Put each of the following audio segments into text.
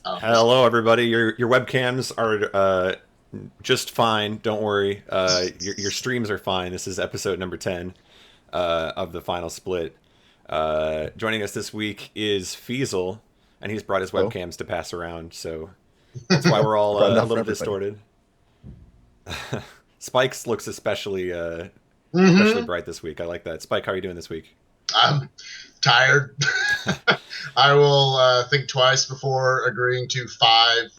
Hello, everybody. Your webcams are just fine. Don't worry. Your streams are fine. This is episode number 10 of the final split. Joining us this week is Feasel, and he's brought his Oh, webcams to pass around, so that's why we're all brought a enough for little everybody. distorted. Spike's looks especially Hmm. bright this week. I like that. Spike, how are you doing this week? I'm tired. I will think twice before agreeing to 5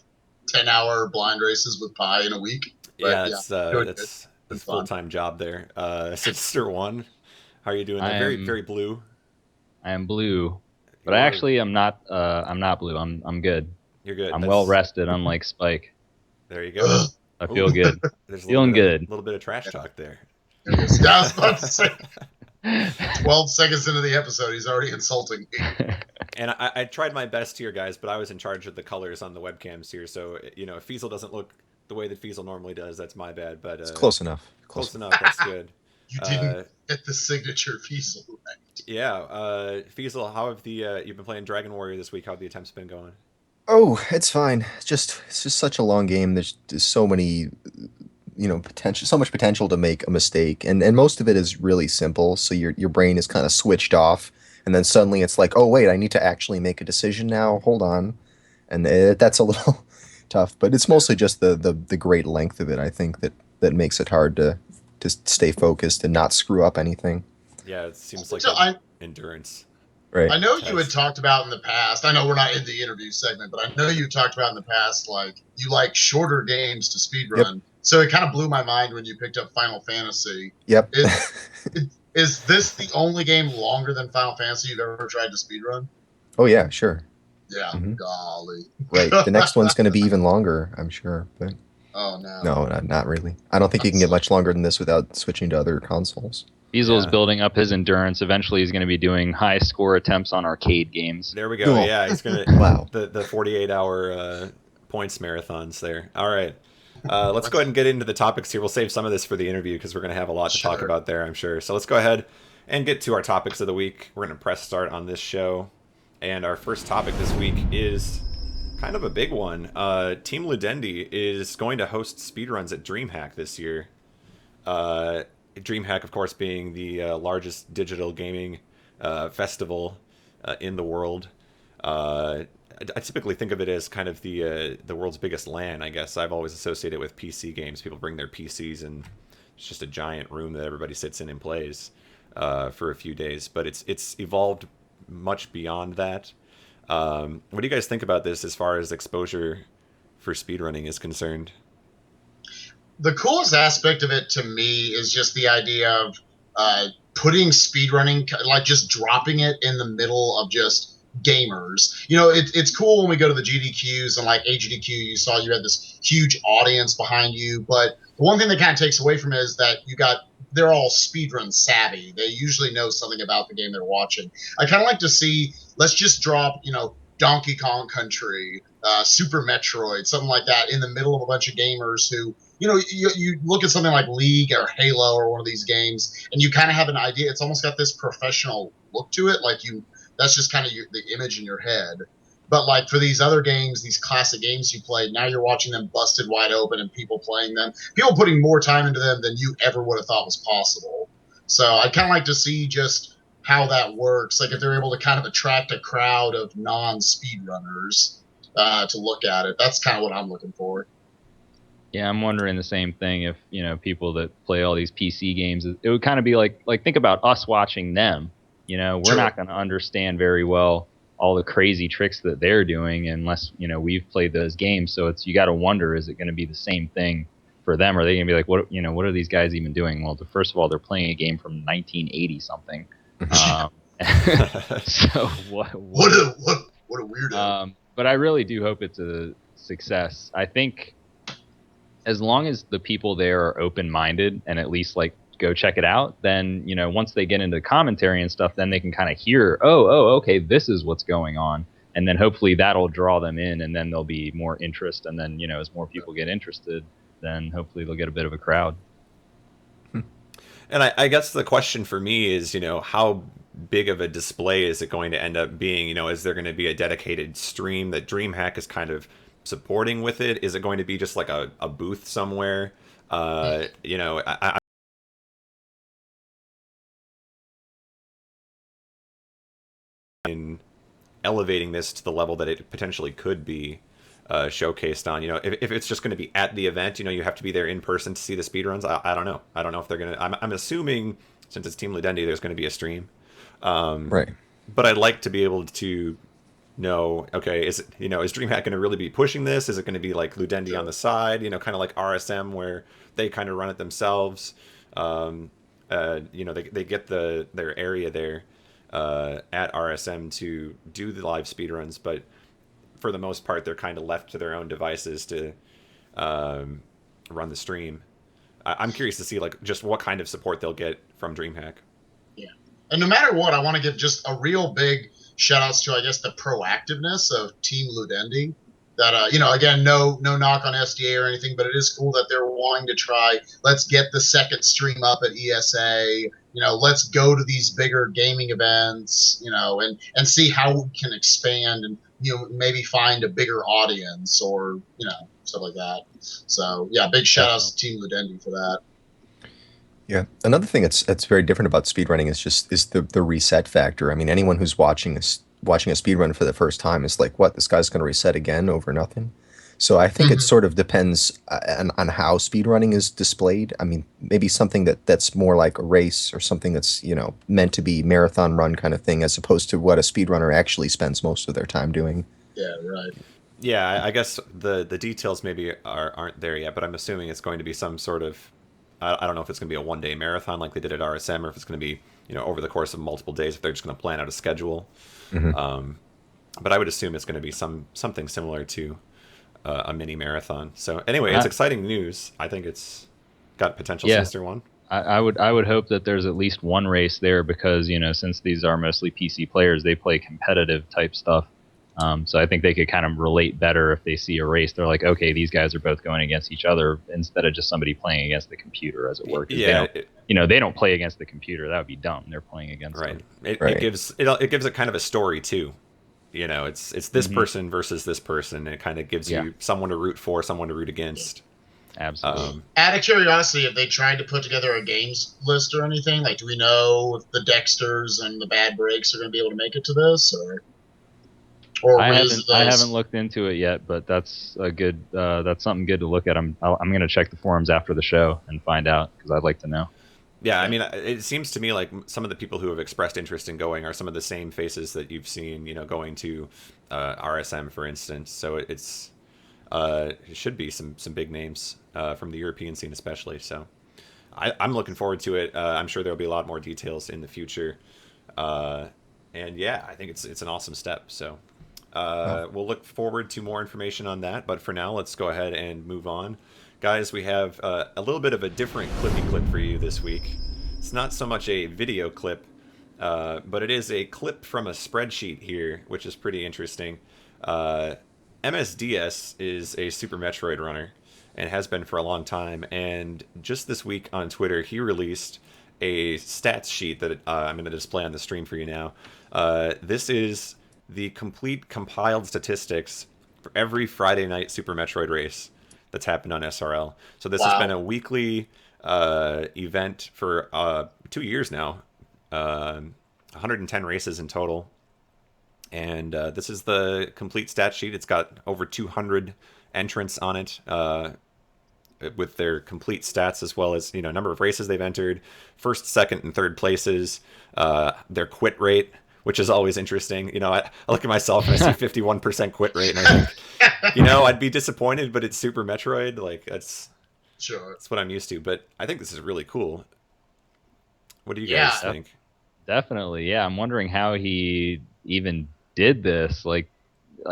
10-hour blind races with Pi in a week. But Yeah, yeah, that's doing good. Been full fun. time job there. Sister one, how are you doing I there? Very am very blue. I am blue, but I You're actually am not. I'm not blue. I'm good. you're good. I'm well That's rested. Unlike Spike, There you go. Ugh, I feel Ooh, good. there's a Feeling good. little bit of trash yeah, talk there. there it is. Yeah, I was about to say 12 seconds into the episode, he's already insulting me. And I tried my best here, guys, but I was in charge of the colors on the webcams here. So if Feasel doesn't look the way that Feasel normally does, that's my bad. But It's close enough. close enough. That's good. You didn't Uh, get the signature Feasel right. yeah, Feasel, how have the you've been playing Dragon Warrior this week? How have the attempts been going? Oh, it's fine. It's just such a long game. There's so many, so much potential to make a mistake, and most of it is really simple. So your brain is kind of switched off, and then suddenly it's like, oh wait, I need to actually make a decision now. Hold on, and that's a little tough. But it's mostly just the great length of it. I think that makes it hard to stay focused and not screw up anything. Yeah, it seems like So a I endurance Right. I know you had test. talked about in the past. I know we're not in the interview segment, but I know you talked about in the past like you like shorter games to Yep. speedrun. So it kind of blew my mind when you picked up Final Fantasy. Yep. Is, is this the only game longer than Final Fantasy you've ever tried to speedrun? Oh yeah, sure. Yeah, Hmm. golly. Right. The next one's going to be even longer, I'm sure. But Oh no. no, not really. I don't think you can get much longer than this without switching to other consoles. Feasel is Yeah. building up his endurance. Eventually, he's going to be doing high score attempts on arcade games. There we go. Oh, Yeah, he's gonna wow. the 48-hour points marathons there. All right. Let's go ahead and get into the topics here. We'll save some of this for the interview because we're going to have a lot to talk Sure. about there, I'm sure. So let's go ahead and get to our topics of the week. We're going to press start on this show. And our first topic this week is kind of a big one. Team Ludendi is going to host speedruns at DreamHack this year. DreamHack, of course, being the largest digital gaming festival in the world. I typically think of it as kind of the world's biggest LAN. I guess I've always associated it with PC games. People bring their PCs, and it's just a giant room that everybody sits in and plays for a few days. But it's evolved much beyond that. What do you guys think about this as far as exposure for speedrunning is concerned? The coolest aspect of it to me is just the idea of putting speedrunning, like just dropping it in the middle of just gamers. It's cool when we go to the GDQs and like AGDQ, you saw you had this huge audience behind you. But the one thing that kind of takes away from it is that they're all speedrun savvy. They usually know something about the game they're watching. I kind of like to see, let's just drop, Donkey Kong Country, Super Metroid, something like that in the middle of a bunch of gamers who you look at something like League or Halo or one of these games, and you kind of have an idea. It's almost got this professional look to it, that's just kind of the image in your head. But like for these other games, these classic games you played, now you're watching them busted wide open and people playing them, people putting more time into them than you ever would have thought was possible. So I'd kind of like to see just how that works. Like if they're able to kind of attract a crowd of non-speedrunners to look at it. That's kind of what I'm looking for. Yeah, I'm wondering the same thing. If people that play all these PC games, it would kind of be like think about us watching them. We're Sure. not going to understand very well all the crazy tricks that they're doing unless we've played those games. So you got to wonder, is it going to be the same thing for them? Are they going to be like, what are these guys even doing? Well, first of all, they're playing a game from 1980 something. Um, so What a weirdo. but I really do hope it's a success. I think as long as the people there are open-minded and at least go check it out, then once they get into commentary and stuff, then they can kind of hear, okay, this is what's going on, and then hopefully that'll draw them in, and then there'll be more interest, and then as more people get interested, then hopefully they'll get a bit of a crowd. And I guess the question for me is, how big of a display is it going to end up being? Is there going to be a dedicated stream that DreamHack is kind of supporting with it? Is it going to be just like a booth somewhere? In elevating this to the level that it potentially could be showcased on. If it's just going to be at the event, you have to be there in person to see the speedruns. I don't know. I don't know if they're going to. I'm assuming since it's Team Ludendi, there's going to be a stream. Right. But I'd like to be able to know, okay, is DreamHack going to really be pushing this? Is it going to be like Ludendi on the side, kind of like RSM where they kind of run it themselves? They get their area there at RSM to do the live speedruns, but for the most part, they're kind of left to their own devices to run the stream. I'm curious to see like just what kind of support they'll get from DreamHack. Yeah, and no matter what, I want to give just a real big shout outs to, I guess, the proactiveness of Team Ludendi. That again, no knock on SDA or anything, but it is cool that they're wanting to try. Let's get the second stream up at ESA. Let's go to these bigger gaming events. And see how we can expand and maybe find a bigger audience or stuff like that. So yeah, big shout outs to Team Ludendi for that. Yeah. Another thing that's very different about speedrunning is the reset factor. I mean, anyone who's watching a speedrun for the first time is like, what, this guy's going to reset again over nothing? So I think it sort of depends on how speedrunning is displayed. I mean, maybe something that's more like a race or something that's, meant to be marathon run kind of thing, as opposed to what a speedrunner actually spends most of their time doing. Yeah, right. Yeah, I guess the details maybe aren't there yet, but I'm assuming it's going to be some sort of, I don't know if it's going to be a one-day marathon like they did at RSM, or if it's going to be, over the course of multiple days, if they're just going to plan out a schedule. But I would assume it's going to be something similar to a mini marathon. So anyway, it's exciting news. I think it's got potential Sinister one. I would hope that there's at least one race there because, since these are mostly PC players, they play competitive type stuff. So I think they could kind of relate better if they see a race. They're like, okay, these guys are both going against each other instead of just somebody playing against the computer, as it were. Yeah, they don't play against the computer. That would be dumb. They're playing against right. them. It gives it kind of a story too. It's this person versus this person. It kind of gives you someone to root for, someone to root against. Absolutely. Out of curiosity, have they tried to put together a games list or anything? Like, do we know if the Dexters and the Bad Breaks are going to be able to make it to this, or I haven't looked into it yet, but that's that's something good to look at. I'm going to check the forums after the show and find out because I'd like to know. Yeah, I mean, it seems to me like some of the people who have expressed interest in going are some of the same faces that you've seen, going to RSM, for instance. So it should be some big names from the European scene, especially. So I'm looking forward to it. I'm sure there'll be a lot more details in the future. And yeah, I think it's an awesome step. So we'll look forward to more information on that. But for now, let's go ahead and move on. Guys, we have a little bit of a different clippy clip for you this week. It's not so much a video clip, but it is a clip from a spreadsheet here, which is pretty interesting. MSDS is a Super Metroid runner and has been for a long time. And just this week on Twitter, he released a stats sheet that I'm going to display on the stream for you now. This is the complete compiled statistics for every Friday night Super Metroid race that's happened on SRL. So this has been a weekly event for 2 years now. 110 races in total. And this is the complete stat sheet. It's got over 200 entrants on it with their complete stats, as well as number of races they've entered, first, second, and third places, their quit rate, which is always interesting. I look at myself and I see 51% quit rate, and I think, I'd be disappointed, but it's Super Metroid. Like that's what I'm used to. But I think this is really cool. What do you guys think? Definitely, yeah. I'm wondering how he even did this. Like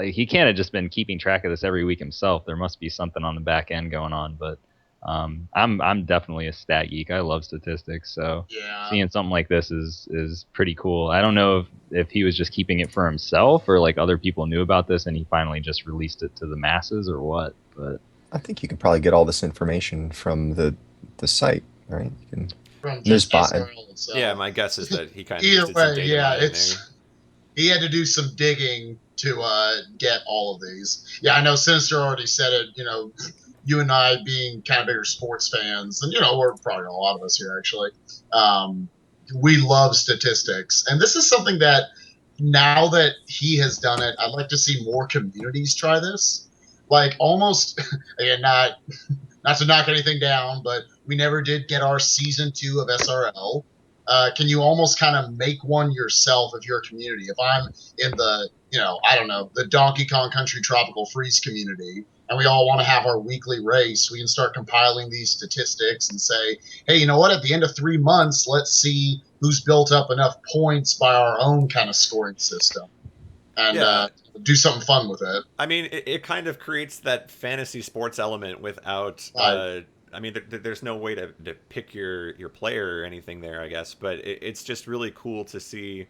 he can't have just been keeping track of this every week himself. There must be something on the back end going on. But I'm definitely a stat geek. I love statistics, so seeing something like this is pretty cool. I don't know if he was just keeping it for himself or like other people knew about this and he finally just released it to the masses or what. But I think you could probably get all this information from the site, right? from There's just bot. SRL itself. Yeah, my guess is that he kind of Either did some way, data yeah, mining there. he had to do some digging to get all of these. Yeah, I know Sinister already said it. You and I being kind of bigger sports fans, and we're probably a lot of us here actually. We love statistics, and this is something that now that he has done it, I'd like to see more communities try this. Like almost, again, not to knock anything down, but we never did get our season 2 of SRL. Can you almost kind of make one yourself if you're a community? If I'm in the, I don't know, the Donkey Kong Country Tropical Freeze community, and we all want to have our weekly race, we can start compiling these statistics and say, hey, you know what? At the end of 3 months, let's see who's built up enough points by our own kind of scoring system, and Yeah. do something fun with it. I mean, it kind of creates that fantasy sports element without. I mean, there's no way to pick your player or anything there, I guess. But it's just really cool to see.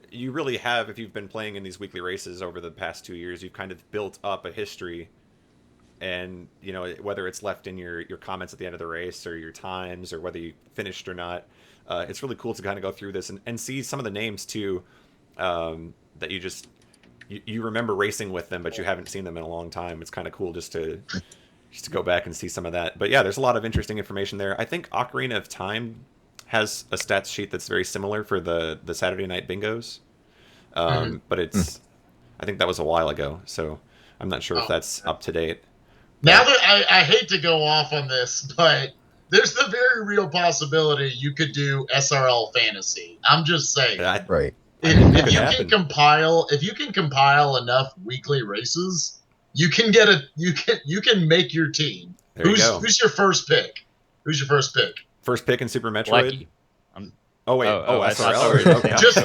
You really have, if you've been playing in these weekly races over the past 2 years, you've kind of built up a history. And whether it's left in your comments at the end of the race or your times or whether you finished or not, it's really cool to kind of go through this and see some of the names too, that you remember racing with them, but you haven't seen them in a long time. It's kind of cool just to go back and see some of that. But yeah, there's a lot of interesting information there. I think Ocarina of Time has a stats sheet that's very similar for the Saturday night bingos, but I think that was a while ago, so I'm not sure if that's up to date. Now that I hate to go off on this, but there's the very real possibility you could do SRL fantasy. I'm just saying. Right. If you can compile enough weekly races, you can make your team. There you go. Who's your first pick? First pick in Super Metroid. Lucky. Oh wait. I thought SRL. you were Okay. Just I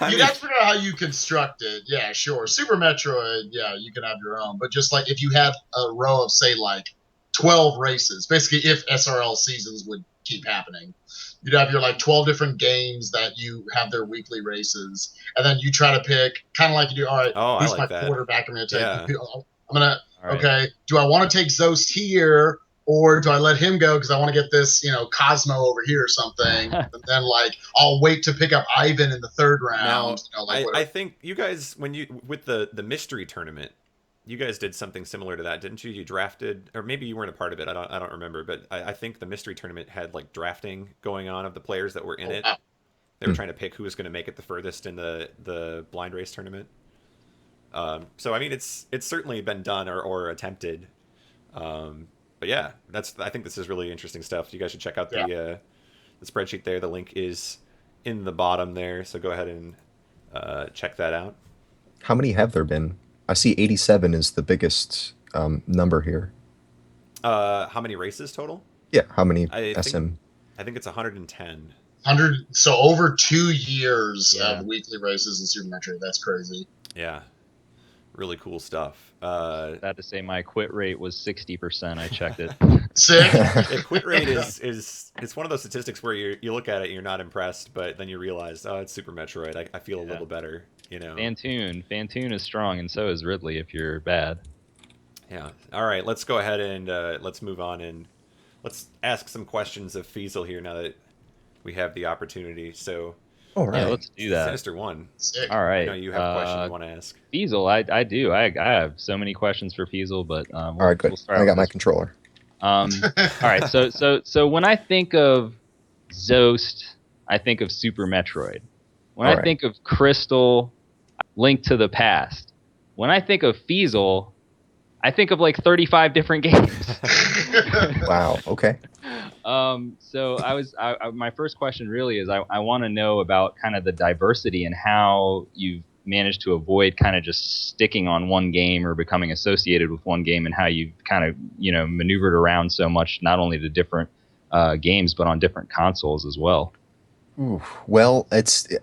you mean- got to figure out how you construct it. Yeah, sure. Super Metroid, yeah, you can have your own. But just like if you had a row of say like 12 races, basically if SRL seasons would keep happening, you'd have your like 12 different games that you have their weekly races, and then you try to pick kind of like you do. All right, Oh, I who's like my that. quarterback? I'm going to take. Yeah. I'm gonna. All right. Okay, do I want to take Zost here? Or do I let him go because I want to get this, Cosmo over here or something? And then, I'll wait to pick up Ivan in the third round. Now, I think you guys, with the mystery tournament, you guys did something similar to that, didn't you? You drafted, or maybe you weren't a part of it. I don't remember, but I think the mystery tournament had drafting going on of the players that were in it. Wow. They were trying to pick who was going to make it the furthest in the blind race tournament. So I mean, it's certainly been done or attempted. But yeah, I think this is really interesting stuff. You guys should check out the spreadsheet there. The link is in the bottom there, so go ahead and check that out. How many have there been? I see 87 is the biggest number here. How many races total? Yeah, how many I SM? think it's 110. 100. So over 2 years Yeah. of weekly races in Super Metroid. That's crazy. Yeah, really cool stuff. I had to say my quit rate was 60%. I checked it. Sick. The quit rate is it's one of those statistics where you look at it and you're not impressed, but then you realize, oh, it's Super Metroid. I feel a little better, Fantoon is strong, and so is Ridley if you're bad. Yeah. All right, let's go ahead and let's move on and let's ask some questions of Feasel here now that we have the opportunity. So, All right. Yeah, let's do that. Sinister One. Sick. All right. I know you have a question you want to ask. Feasel, I do. I have so many questions for Feasel, but All right, good. We'll start I out got with my this. controller. All right. So when I think of Zost, I think of Super Metroid. When All I right. think of Crystal, Link to the Past. When I think of Feasel, I think of 35 different games. Wow. Okay. So my first question really is I want to know about kind of the diversity and how you've managed to avoid kind of just sticking on one game or becoming associated with one game, and how you've kind of maneuvered around so much, not only to different games but on different consoles as well. Ooh, well,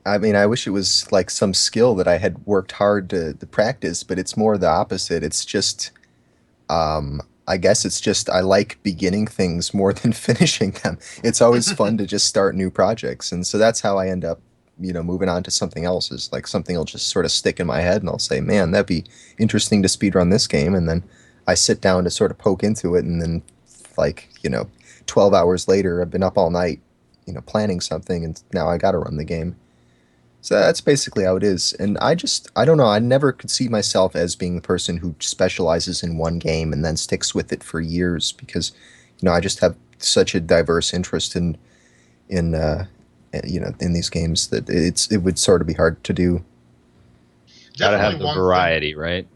I mean, I wish it was like some skill that I had worked hard to practice, but it's more the opposite. It's just, I guess it's just I like beginning things more than finishing them. It's always fun to just start new projects. And so that's how I end up, moving on to something else. Is like something will just sort of stick in my head and I'll say, man, that'd be interesting to speedrun this game. And then I sit down to sort of poke into it and then 12 hours later, I've been up all night, planning something, and now I got to run the game. So that's basically how it is. And I don't know, I never could see myself as being the person who specializes in one game and then sticks with it for years because, I just have such a diverse interest in in these games that it would sort of be hard to do. Gotta Definitely have the one variety, right?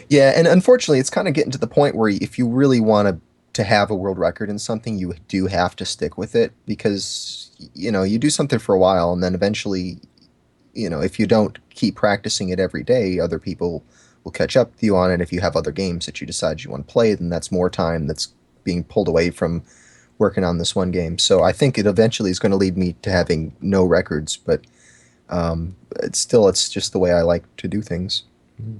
Yeah, and unfortunately, it's kind of getting to the point where if you really want to have a world record in something, you do have to stick with it because you do something for a while and then eventually, if you don't keep practicing it every day, other people will catch up with you on it. If you have other games that you decide you want to play, then that's more time that's being pulled away from working on this one game. So I think it eventually is going to lead me to having no records, but it's just the way I like to do things.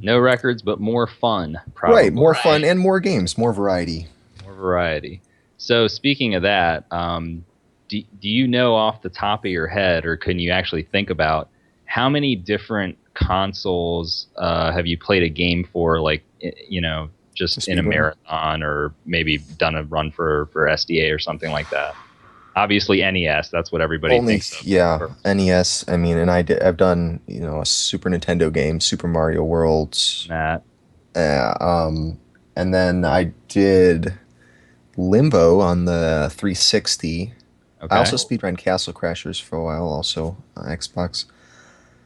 No records, but more fun, probably. Right, more fun Right. and more games, more variety. More variety. So speaking of that, do you know off the top of your head, or can you actually think about how many different consoles have you played a game for, like, just Just in a speedrun. marathon, or maybe done a run for SDA or something like that? Obviously NES, that's what everybody Only, thinks of. yeah, first. NES. I mean, and I've done a Super Nintendo game, Super Mario World, That. and then I did Limbo on the 360. Okay. I also speedrun Castle Crashers for a while, also Xbox.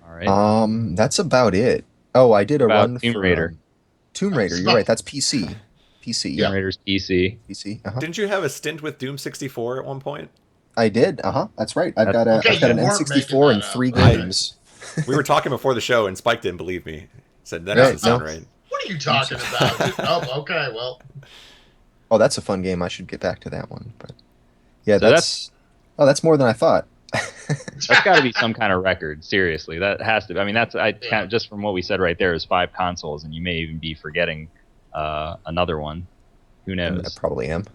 All right. That's about it. Oh, I did a About run Tomb for Raider. Tomb Raider. You're right. That's PC. Yeah. Tomb Raider's PC. PC. Didn't you have a stint with Doom 64 at one point? I did. That's right. I've got Okay, I've got you an weren't making N64 that and up. 3 Okay. games. We were talking before the show, and Spike didn't believe me. Said that Right, doesn't sound no. right. What are you talking about? Oh, okay. Well, Oh, that's a fun game. I should get back to that one. But yeah, So that's more than I thought. That's got to be some kind of record. Seriously, that has to. I mean, that's kind of, just from what we said right there is 5 consoles, and you may even be forgetting another one. Who I knows? probably am.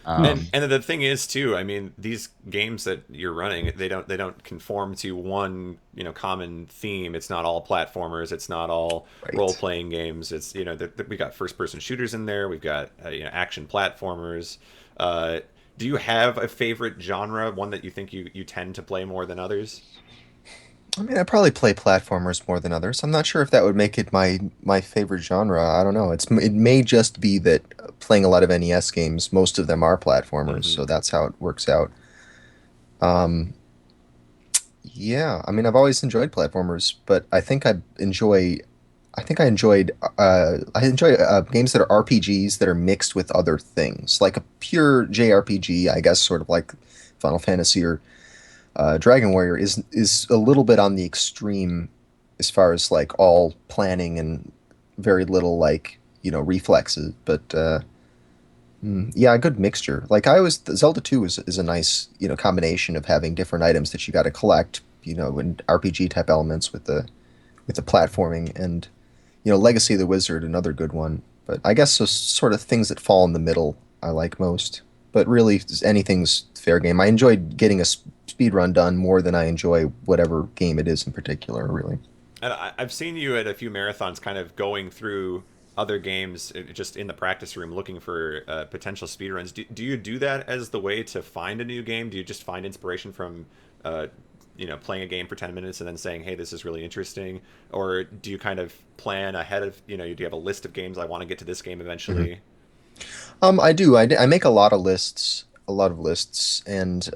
And the thing is too, I mean, these games that you're running, they don't conform to one common theme. It's not all platformers. It's not all Right. role playing games. It's we got first person shooters in there. We've got action platformers. Do you have a favorite genre? One that you think you tend to play more than others? I mean, I probably play platformers more than others. I'm not sure if that would make it my favorite genre. I don't know. It may just be that playing a lot of NES games, most of them are platformers, so that's how it works out. Um, yeah, I mean, I've always enjoyed platformers, but I enjoy games that are RPGs that are mixed with other things, like a pure JRPG, I guess, sort of like Final Fantasy or Dragon Warrior is a little bit on the extreme as far as like all planning and very little like reflexes. But yeah, a good mixture. Like Zelda 2 is a nice combination of having different items that you got to collect, and RPG type elements with the platforming, and Legacy of the Wizard, another good one. But I guess those sort of things that fall in the middle I like most. But really, anything's fair game. I enjoyed getting a speed run done more than I enjoy whatever game it is in particular, really. And I've seen you at a few marathons, kind of going through other games, just in the practice room, looking for potential speedruns. Do you do that as the way to find a new game? Do you just find inspiration from playing a game for 10 minutes and then saying, hey, this is really interesting? Or do you kind of plan ahead of, do you have a list of games, I want to get to this game eventually? I do. I make a lot of lists, and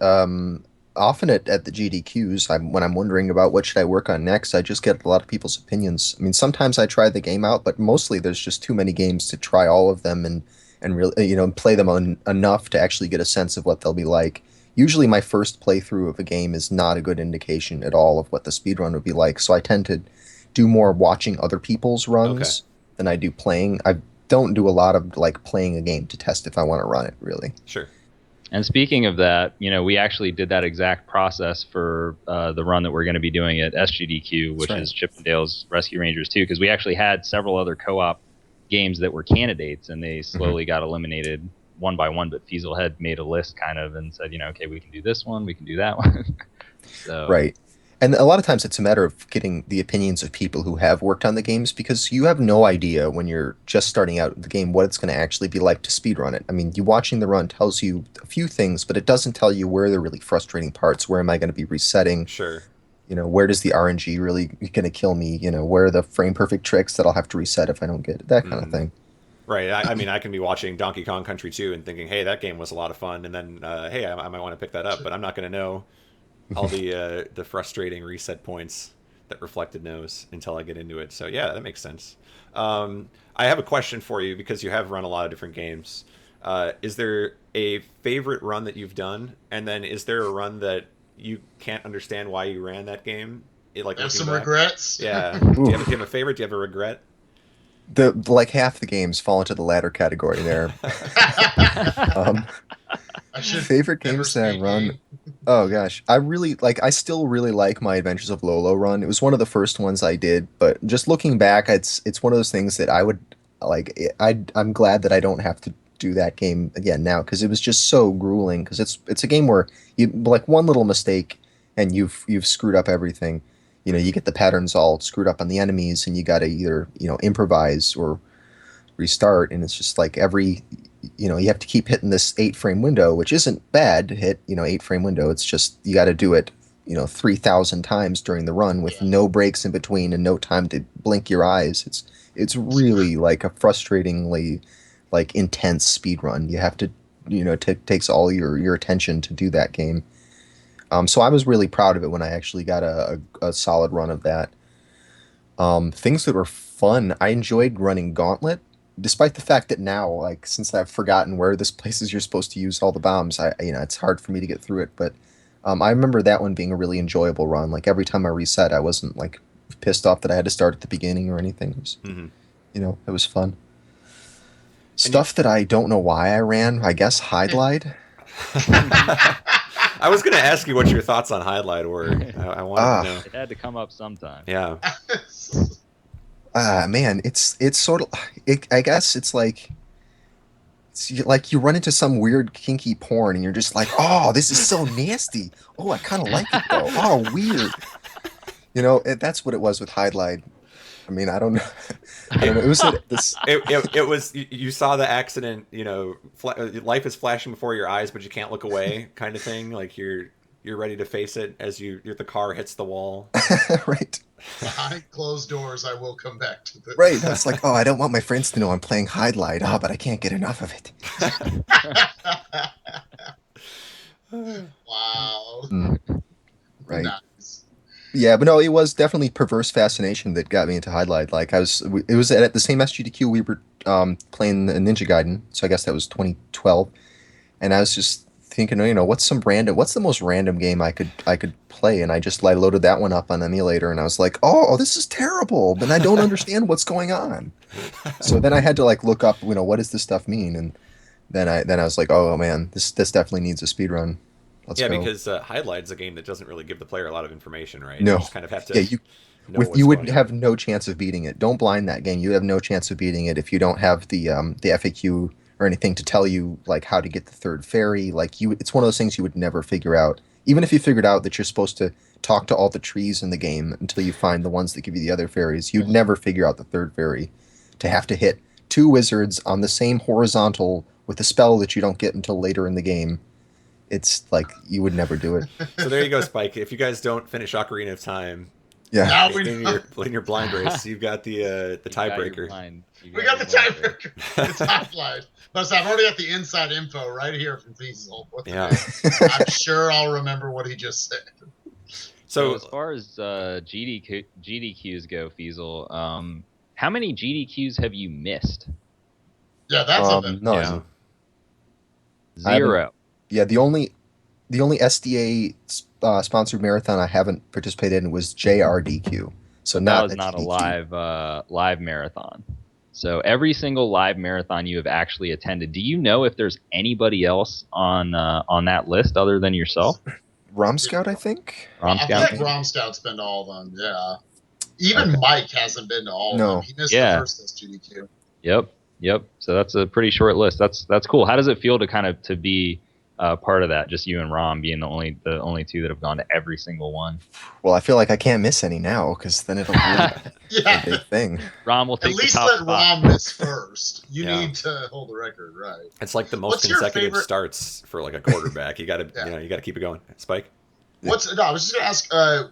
often at the GDQs, when I'm wondering about what should I work on next, I just get a lot of people's opinions. I mean, sometimes I try the game out, but mostly there's just too many games to try all of them and really play them on enough to actually get a sense of what they'll be like. Usually, my first playthrough of a game is not a good indication at all of what the speedrun would be like, so I tend to do more watching other people's runs than I do playing. I don't do a lot of like playing a game to test if I want to run it, really. Sure. And speaking of that, we actually did that exact process for the run that we're going to be doing at SGDQ, which is Chippendale's Rescue Rangers 2, because we actually had several other co-op games that were candidates, and they slowly got eliminated one by one. But Feasel had made a list kind of and said, okay, we can do this one, we can do that one. So Right. And a lot of times it's a matter of getting the opinions of people who have worked on the games because you have no idea when you're just starting out the game what it's going to actually be like to speedrun it. I mean, you watching the run tells you a few things, but it doesn't tell you where the really frustrating parts, where am I going to be resetting, Sure. where does the RNG really going to kill me, where are the frame perfect tricks that I'll have to reset if I don't get it, that kind of Mm. thing. Right. I mean, I can be watching Donkey Kong Country 2 and thinking, hey, that game was a lot of fun, and then, hey, I might want to pick that up, but I'm not going to know all the frustrating reset points that Reflected knows until I get into it. So yeah, that makes sense. I have a question for you because you have run a lot of different games. Is there a favorite run that you've done, and then is there a run that you can't understand why you ran that game? Like I have looking some back. regrets. Yeah. Do Oof. you have a favorite? Do you have a regret? The like half the games fall into the latter category there. Um, I should favorite never games that I speed run. game. Oh gosh, I really like. I still really like my Adventures of Lolo run. It was one of the first ones I did, but just looking back, it's one of those things that I would like. I'm glad that I don't have to do that game again now because it was just so grueling. Because it's a game where you like one little mistake and you've screwed up everything. You get the patterns all screwed up on the enemies, and you got to either improvise or restart, and it's just like you have to keep hitting this 8 frame window, which isn't bad to hit 8 frame window. It's just you got to do it 3,000 times during the run with Yeah. no breaks in between and no time to blink your eyes. It's really like a frustratingly like intense speed run. You have to takes all your attention to do that game. So I was really proud of it when I actually got a solid run of that. Things that were fun, I enjoyed running Gauntlet, despite the fact that now, like, since I've forgotten where this place is you're supposed to use all the bombs, it's hard for me to get through it. But I remember that one being a really enjoyable run. Like every time I reset, I wasn't like pissed off that I had to start at the beginning or anything. It was, Hmm. it was fun. And you, Stuff that I don't know why I ran, I guess Hide Glide. I was going to ask you what your thoughts on Highlight were. I wanted to Ah, know. It had to come up sometime. Yeah. man, it's sort of, I guess it's like you run into some weird kinky porn and you're just like, oh, this is so nasty. Oh, I kind of like it though. Oh, weird. That's what it was with Highlight. I mean, I don't know. I don't know. It was this. It was you saw the accident, life is flashing before your eyes, but you can't look away, kind of thing. Like you're ready to face it as the car hits the wall. Right. Behind closed doors, I will come back to this. Right. I was like, oh, I don't want my friends to know I'm playing Highlight. Oh, but I can't get enough of it. Wow. Mm, right. Nice. Yeah, but no, it was definitely perverse fascination that got me into Highlight. Like it was at the same SGDQ we were playing the Ninja Gaiden, so I guess that was 2012, and I was just thinking, what's the most random game I could play, and I just like loaded that one up on emulator, and I was like, oh, this is terrible, but I don't understand what's going on. So then I had to like look up, what does this stuff mean, and then I was like, oh man, this definitely needs a speed run. Let's Yeah, go. because Highlight's a game that doesn't really give the player a lot of information, right? You No, just kind of have yeah, to you know with what's you would going have on. no chance of beating it. Don't blind that game. You have no chance of beating it if you don't have the FAQ or anything to tell you like how to get the third fairy. Like it's one of those things you would never figure out. Even if you figured out that you're supposed to talk to all the trees in the game until you find the ones that give you the other fairies, you'd never figure out the third fairy. To have to hit two wizards on the same horizontal with a spell that you don't get until later in the game. It's like you would never do it. So there you go, Spike. If you guys don't finish Ocarina of Time Yeah. Now we in know. your blind race, you've got the You got your tiebreaker. blind- you We got the your blind race. tiebreaker. It's Highlight. But I've already got the inside info right here from Feasel. Yeah. I'm sure I'll remember what he just said. So So as far as GDQs go, Feasel, how many GDQs have you missed? Yeah, that's a bit. No, yeah. I haven't- 0. yeah, the only SDA sponsored marathon I haven't participated in was JRDQ. So That not was not a GDQ. live marathon. So every single live marathon you have actually attended, do you know if there's anybody else on that list other than yourself? Rom Scout, I think. Rom I Scout? feel like Rom Scout's been to all of them, yeah. Even Mike hasn't been to all of No. them. He missed Yeah. the first SGDQ. Yep. So that's a pretty short list. That's cool. How does it feel to kind of to be part of that. Just you and Rom being the only two that have gone to every single one. Well, I feel like I can't miss any now because then it'll really be a Yeah. big thing. Rom will At take the least top let spot. Rom miss first. You Yeah. need to hold the record, right? It's like the most What's your consecutive favorite? starts for like a quarterback. You got to, Yeah. you got to keep it going. Spike. No, I was just gonna ask,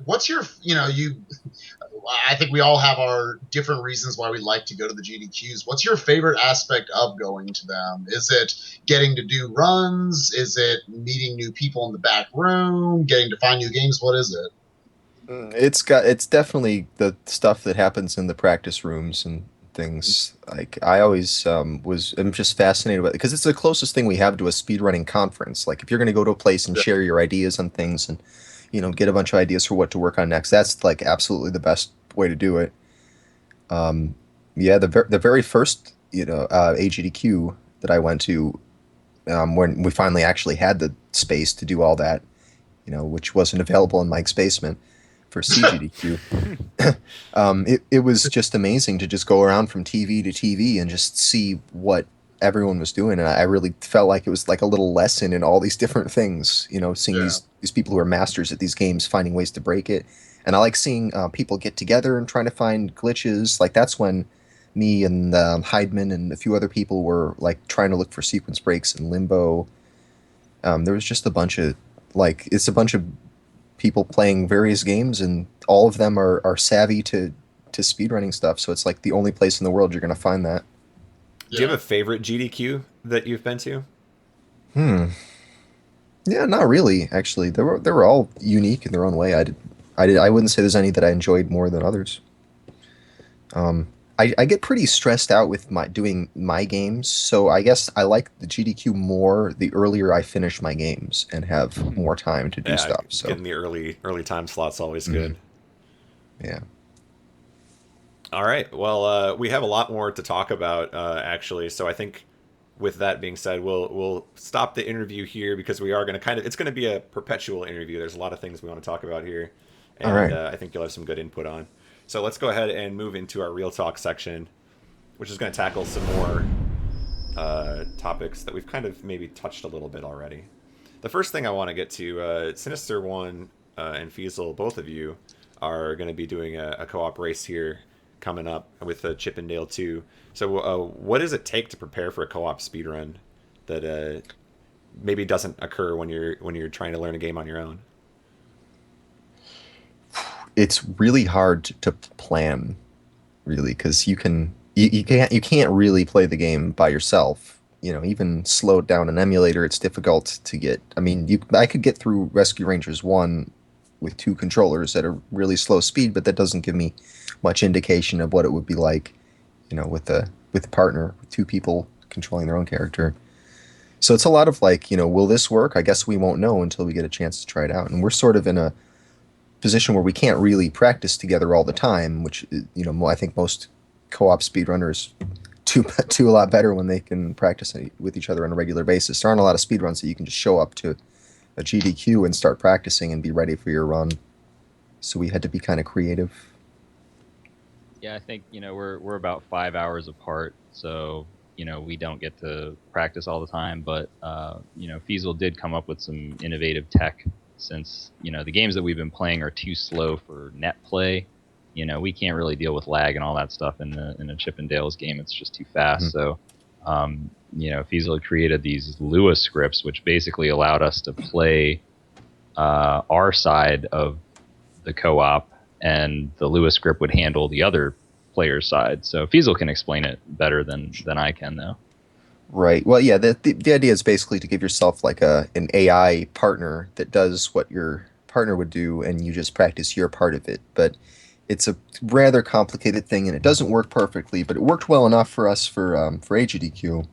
what's your, I think we all have our different reasons why we like to go to the GDQs. What's your favorite aspect of going to them? Is it getting to do runs? Is it meeting new people in the back room? Getting to find new games? What is it? It's definitely the stuff that happens in the practice rooms and things. Like I always I'm just fascinated with it because it's the closest thing we have to a speedrunning conference. Like if you're going to go to a place and share your ideas on things and get a bunch of ideas for what to work on next, that's like absolutely the best way to do it. Yeah, the very first AGDQ that I went to, when we finally actually had the space to do all that, which wasn't available in Mike's basement for CGDQ. It was just amazing to just go around from TV to TV and just see what everyone was doing, and I really felt like it was like a little lesson in all these different things. Seeing Yeah. these people who are masters at these games finding ways to break it, and I like seeing people get together and trying to find glitches. Like that's when me and Heidman and a few other people were like trying to look for sequence breaks in Limbo. There was just a bunch of it's a bunch of people playing various games, and all of them are savvy to speedrunning stuff. So it's like the only place in the world you're going to find that. Do you have a favorite GDQ that you've been to? Yeah, not really. Actually, they were all unique in their own way. I wouldn't say there's any that I enjoyed more than others. I get pretty stressed out with doing my games, so I guess I like the GDQ more the earlier I finish my games and have more time to do stuff. So getting the early time slot's always Mhm. good. yeah. All right. Well, we have a lot more to talk about, actually. So I think, with that being said, we'll stop the interview here because we are going to it's going to be a perpetual interview. There's a lot of things we want to talk about here, All and right. I think you'll have some good input on. So let's go ahead and move into our real talk section, which is going to tackle some more topics that we've kind of maybe touched a little bit already. The first thing I want to get to, Sinister One and Feasel, both of you are going to be doing a co-op race here coming up with Chippendale 2. So what does it take to prepare for a co-op speedrun that maybe doesn't occur when you're trying to learn a game on your own? It's really hard to plan, really, because you can't really play the game by yourself. Even slowed down an emulator, it's difficult to get. I mean, I could get through Rescue Rangers 1 with 2 controllers at a really slow speed, but that doesn't give me much indication of what it would be like, with a partner, with 2 people controlling their own character. So it's a lot of will this work? I guess we won't know until we get a chance to try it out. And we're sort of in a position where we can't really practice together all the time, which I think most co-op speedrunners do a lot better when they can practice with each other on a regular basis. There aren't a lot of speedruns that you can just show up to a GDQ and start practicing and be ready for your run. So we had to be kind of creative. Yeah, I think we're about 5 hours apart, so we don't get to practice all the time. But Feasel did come up with some innovative tech, since the games that we've been playing are too slow for net play. We can't really deal with lag and all that stuff in a Chippendales game. It's just too fast. Mm-hmm. So Feasel created these Lua scripts, which basically allowed us to play our side of the co-op, and the Lua script would handle the other player's side. So Feasel can explain it better than I can, though. Right. Well, yeah, the idea is basically to give yourself like an AI partner that does what your partner would do, and you just practice your part of it. But it's a rather complicated thing, and it doesn't work perfectly, but it worked well enough for us for AGDQ.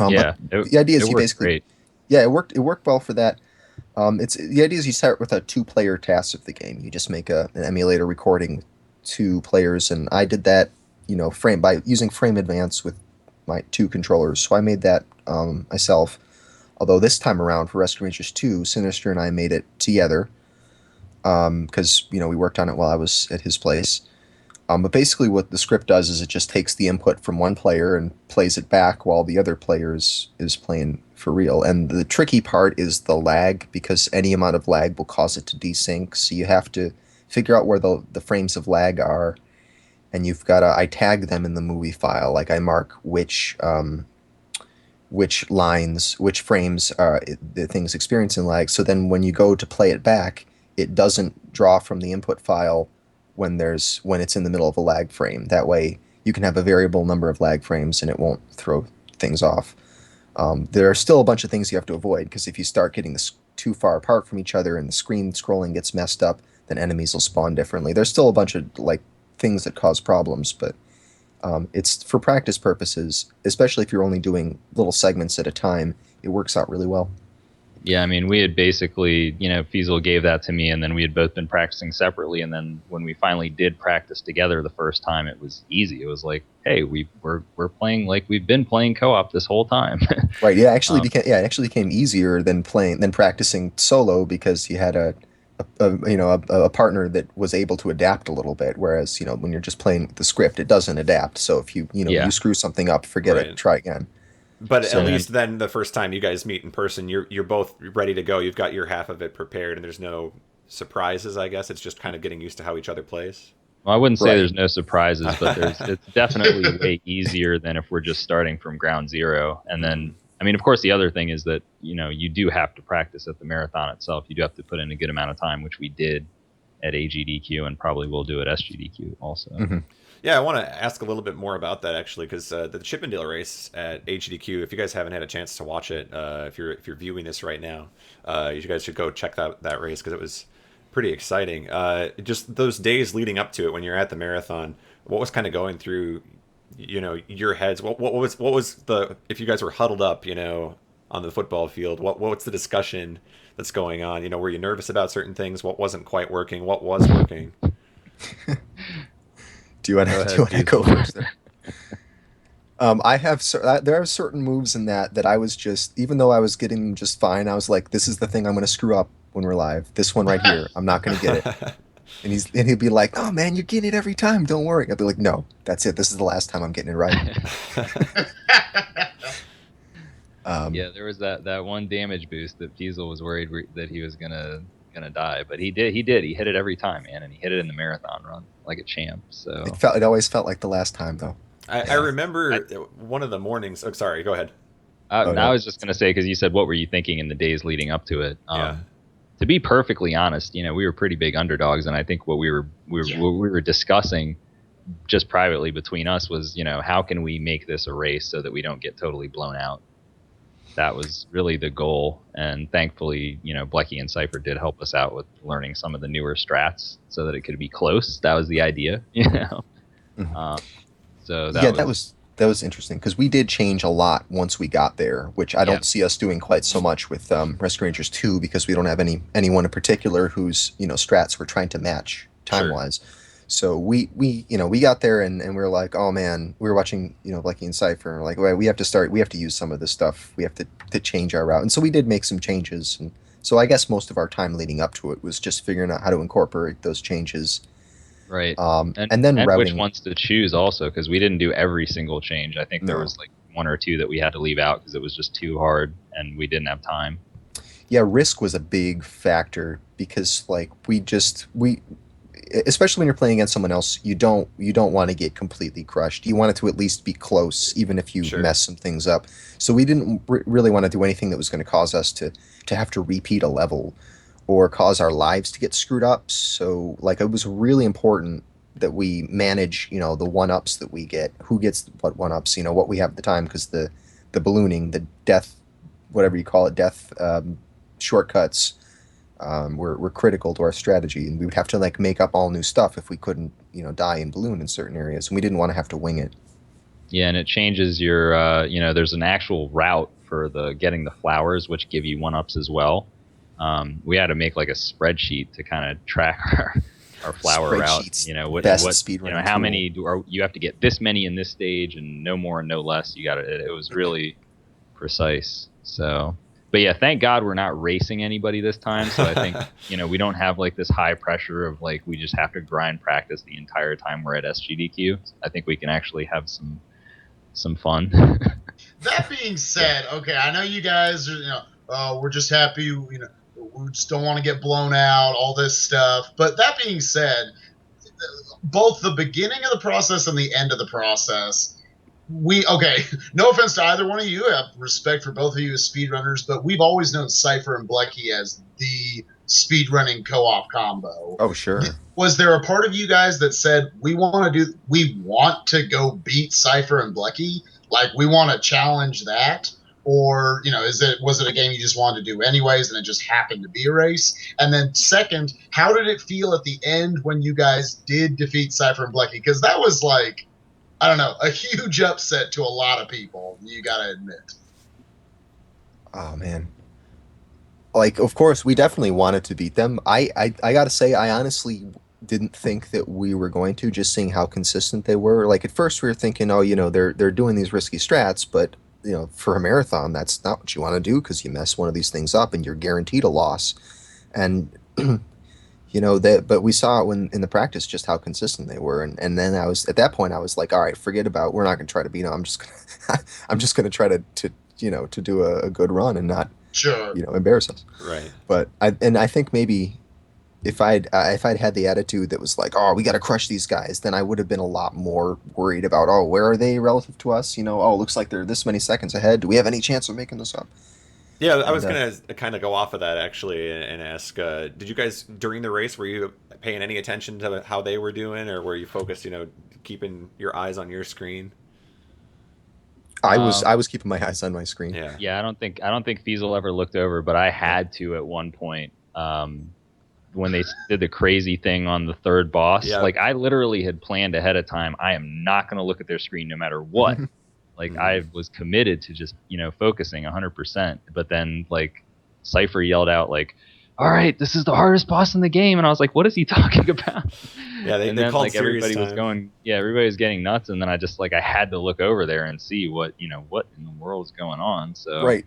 Yeah, the idea is it you worked basically great. Yeah, it worked well for that. It's the idea is you start with a 2-player task of the game. You just make an emulator recording 2 players, and I did that, by using Frame Advance with my 2 controllers. So I made that myself. Although this time around for Rescue Rangers 2, Sinister and I made it together because we worked on it while I was at his place. But basically, what the script does is it just takes the input from one player and plays it back while the other player is playing for real. And the tricky part is the lag, because any amount of lag will cause it to desync. So you have to figure out where the frames of lag are, and you've got to, I tag them in the movie file. Like I mark which lines, which frames are the thing's experiencing lag. So then when you go to play it back, it doesn't draw from the input file when it's in the middle of a lag frame. That way you can have a variable number of lag frames and it won't throw things off. There are still a bunch of things you have to avoid, because if you start getting this too far apart from each other and the screen scrolling gets messed up, then enemies will spawn differently. There's still a bunch of like things that cause problems, but it's for practice purposes, especially if you're only doing little segments at a time. It works out really well. Yeah, I mean, we had basically, Feasel gave that to me, and then we had both been practicing separately. And then when we finally did practice together the first time, it was easy. It was like, hey, we're playing like we've been playing co-op this whole time. Right. It actually became easier than practicing solo, because you had a partner that was able to adapt a little bit. Whereas when you're just playing the script, it doesn't adapt. So if you Yeah. you screw something up, forget Right. it, try again. But So at least then the first time you guys meet in person, you're both ready to go. You've got your half of it prepared, and there's no surprises. I guess it's just kind of getting used to how each other plays. Well, I wouldn't say Right. there's no surprises, but it's definitely way easier than if we're just starting from ground zero. And then, I mean, of course, the other thing is that, you do have to practice at the marathon itself. You do have to put in a good amount of time, which we did at AGDQ and probably will do at SGDQ also. Mm-hmm. Yeah, I want to ask a little bit more about that actually, because the Chippendale race at HDQ. If you guys haven't had a chance to watch it, if you're viewing this right now, you guys should go check that race, because it was pretty exciting. Just those days leading up to it, when you're at the marathon, what was kind of going through, your heads? What was the, if you guys were huddled up, on the football field, what's the discussion that's going on? Were you nervous about certain things? What wasn't quite working? What was working? Do you want to go first there? There are certain moves in that I was just, even though I was getting them just fine, I was like, this is the thing I'm going to screw up when we're live. This one right here, I'm not going to get it. And he'd be like, oh man, you're getting it every time. Don't worry. I'd be like, no, that's it. This is the last time I'm getting it right. Yeah, there was that one damage boost that Feasel was worried that he was gonna die, but he did. He hit it every time, man, and he hit it in the marathon run like a champ. So it always felt like the last time though. I remember one of the mornings. Oh, sorry, go ahead. no. I was just gonna say, because you said what were you thinking in the days leading up to it. Yeah. To be perfectly honest, we were pretty big underdogs, and I think what we were discussing just privately between us was, how can we make this a race so that we don't get totally blown out. That was really the goal, and thankfully, Blecky and Cypher did help us out with learning some of the newer strats so that it could be close. That was the idea, Mm-hmm. So that was interesting, because we did change a lot once we got there, which I don't see us doing quite so much with Rescue Rangers 2, because we don't have anyone in particular whose strats we're trying to match time wise. Sure. So we got there and we were like, oh man, we were watching Blecky and Cypher, and we're like, well, we have to use some of this stuff. We have to change our route, and so we did make some changes. And so I guess most of our time leading up to it was just figuring out how to incorporate those changes. Right. And then routing, which ones to choose also, because we didn't do every single change. I think there was like one or two that we had to leave out because it was just too hard and we didn't have time. Yeah, risk was a big factor, because like we especially when you're playing against someone else, you don't want to get completely crushed. You want it to at least be close, even if you mess some things up. So we didn't really want to do anything that was going to cause us to have to repeat a level or cause our lives to get screwed up. So like it was really important that we manage, the 1-ups that we get, who gets what 1-ups, what we have at the time, because the ballooning, the death, whatever you call it, death shortcuts, were critical to our strategy, and we would have to like make up all new stuff if we couldn't, die in balloon in certain areas, and we didn't want to have to wing it. Yeah, and it changes your, there's an actual route for getting the flowers, which give you 1-ups as well. We had to make like a spreadsheet to kind of track our flower route. How many you have to get this many in this stage, and no more and no less. It was really precise. So. But yeah, thank God we're not racing anybody this time. So I think, we don't have like this high pressure of like, we just have to grind practice the entire time we're at SGDQ. I think we can actually have some some fun. That being said, okay, I know you guys are, we're just happy, we just don't want to get blown out, all this stuff. But that being said, both the beginning of the process and the end of the process, no offense to either one of you, I have respect for both of you as speedrunners, but we've always known Cypher and Blecky as the speedrunning co-op combo. Oh, sure. Was there a part of you guys that said we want to go beat Cypher and Blecky? Like, we want to challenge that? Or, was it a game you just wanted to do anyways and it just happened to be a race? And then second, how did it feel at the end when you guys did defeat Cypher and Blecky? Because that was like, I don't know, a huge upset to a lot of people, you gotta admit. Oh, man. Like, of course, we definitely wanted to beat them. I gotta say, I honestly didn't think that we were going to, just seeing how consistent they were. Like, at first we were thinking, oh, they're doing these risky strats, but, for a marathon, that's not what you want to do, because you mess one of these things up and you're guaranteed a loss. And, but we saw it in the practice just how consistent they were. And then at that point, I was like, all right, forget about, we're not going to try to beat them. I'm just going to try to do a good run and not, sure, embarrass us. Right. But I think maybe if I'd had the attitude that was like, oh, we got to crush these guys, then I would have been a lot more worried about, oh, where are they relative to us? Oh, looks like they're this many seconds ahead. Do we have any chance of making this up? Yeah, I was going to kind of go off of that, actually, and ask, did you guys, during the race, were you paying any attention to how they were doing, or were you focused, keeping your eyes on your screen? I was keeping my eyes on my screen. Yeah. I don't think Feasel ever looked over, but I had to at one point when they did the crazy thing on the third boss. Yeah. Like, I literally had planned ahead of time, I am not going to look at their screen no matter what. Like, I was committed to just focusing 100%. But then, like, Cypher yelled out, like, all right, this is the hardest boss in the game. And I was like, what is he talking about? Yeah, they called like, everybody was going, everybody was getting nuts. And then I just, I had to look over there and see what in the world is going on. So right.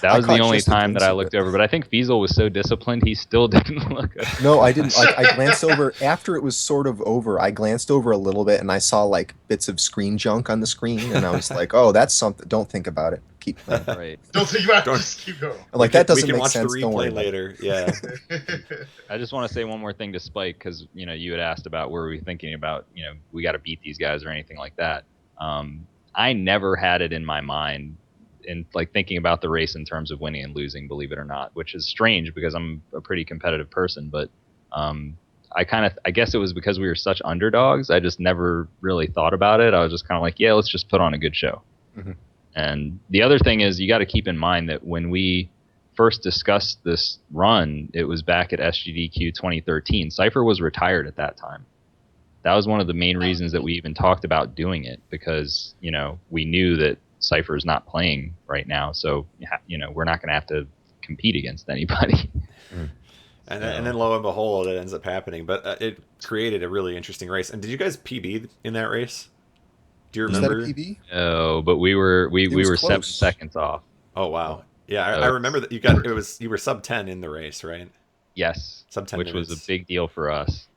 That was the only time that I looked over. But I think Feasel was so disciplined, he still didn't look over. No, I didn't. I glanced over after it was sort of over. I glanced over a little bit and I saw like bits of screen junk on the screen. And I was like, oh, that's something. Don't think about it. Keep playing. Right. Don't think about it. Just keep going. Like, that doesn't make sense. We can watch the replay later. Yeah. I just want to say one more thing to Spike, because you had asked about were we thinking about we got to beat these guys or anything like that. I never had it in my mind in thinking about the race in terms of winning and losing, believe it or not, which is strange because I'm a pretty competitive person. But I guess it was because we were such underdogs. I just never really thought about it. I was just kind of like, yeah, let's just put on a good show. Mm-hmm. And the other thing is, you got to keep in mind that when we first discussed this run, it was back at SGDQ 2013. Cypher was retired at that time. That was one of the main reasons that we even talked about doing it, because we knew that Cypher is not playing right now, so we're not going to have to compete against anybody. And then lo and behold, it ends up happening. But it created a really interesting race. And did you guys PB in that race? Do you remember? Was that a PB? No, but we were 7 seconds off. Oh wow! Yeah, I remember that you were sub 10 in the race, right? Yes, sub 10 which minutes. was a big deal for us.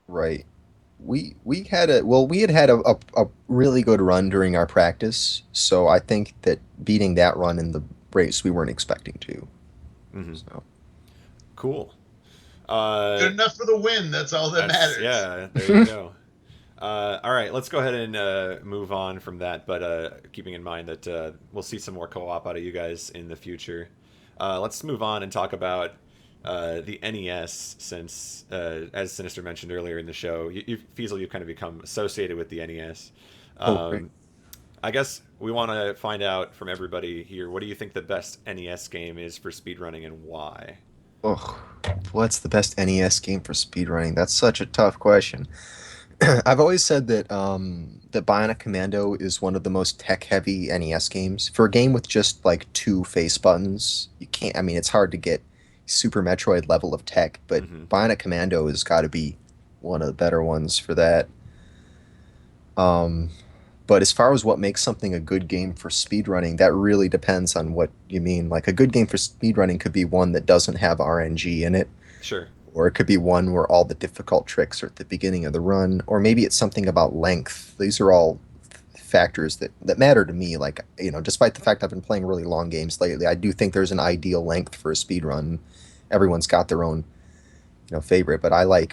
Right. We had a really good run during our practice, so I think that beating that run in the race we weren't expecting to. Mm-hmm. So cool. Good enough for the win. That's all that matters. Yeah, there you go. All right, let's go ahead and move on from that, but keeping in mind that we'll see some more co-op out of you guys in the future. Let's move on and talk about the NES, since, as Sinister mentioned earlier in the show, Feasel, you've kind of become associated with the NES. Great. I guess we want to find out from everybody here, what do you think the best NES game is for speedrunning and why? Oh, what's the best NES game for speedrunning? That's such a tough question. I've always said that that Bionic Commando is one of the most tech-heavy NES games. For a game with just like 2 face buttons, you can't. I mean, it's hard to get Super Metroid level of tech, but Bionic Commando has got to be one of the better ones for that. But as far as what makes something a good game for speedrunning, that really depends on what you mean. Like, a good game for speedrunning could be one that doesn't have RNG in it. Sure. Or it could be one where all the difficult tricks are at the beginning of the run. Or maybe it's something about length. These are all factors that matter to me. Like, despite the fact I've been playing really long games lately, I do think there's an ideal length for a speed run. Everyone's got their own, favorite, but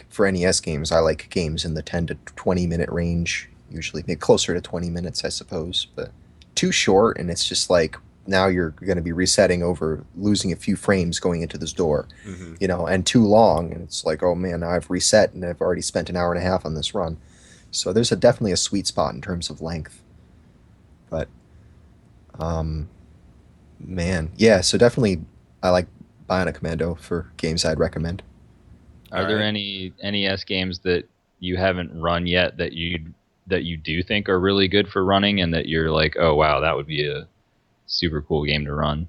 for NES games, I like games in the 10 to 20 minute range, usually maybe closer to 20 minutes, I suppose, but too short, and it's just like, now you're going to be resetting over losing a few frames going into this door, Mm-hmm. and too long, and it's like, oh man, now I've reset and I've already spent an hour and a half on this run. So there's definitely a sweet spot in terms of length. But man, yeah, so definitely I like Bionic Commando for games I'd recommend. Are there Alright. any NES games that you haven't run yet that you do think are really good for running, and that you're like, oh wow, that would be a super cool game to run?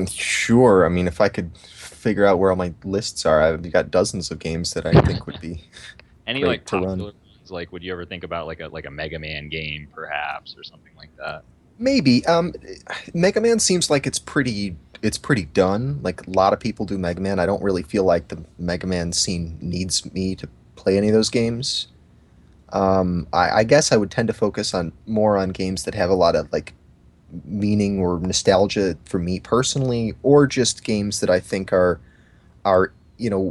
Sure. I mean, if I could figure out where all my lists are, I've got dozens of games that I think would be Any like great to run. popular ones? Like, would you ever think about like a Mega Man game, perhaps, or something like that? Maybe. Mega Man seems like it's pretty done. Like, a lot of people do Mega Man. I don't really feel like the Mega Man scene needs me to play any of those games. I guess I would tend to focus on more on games that have a lot of like meaning or nostalgia for me personally, or just games that I think are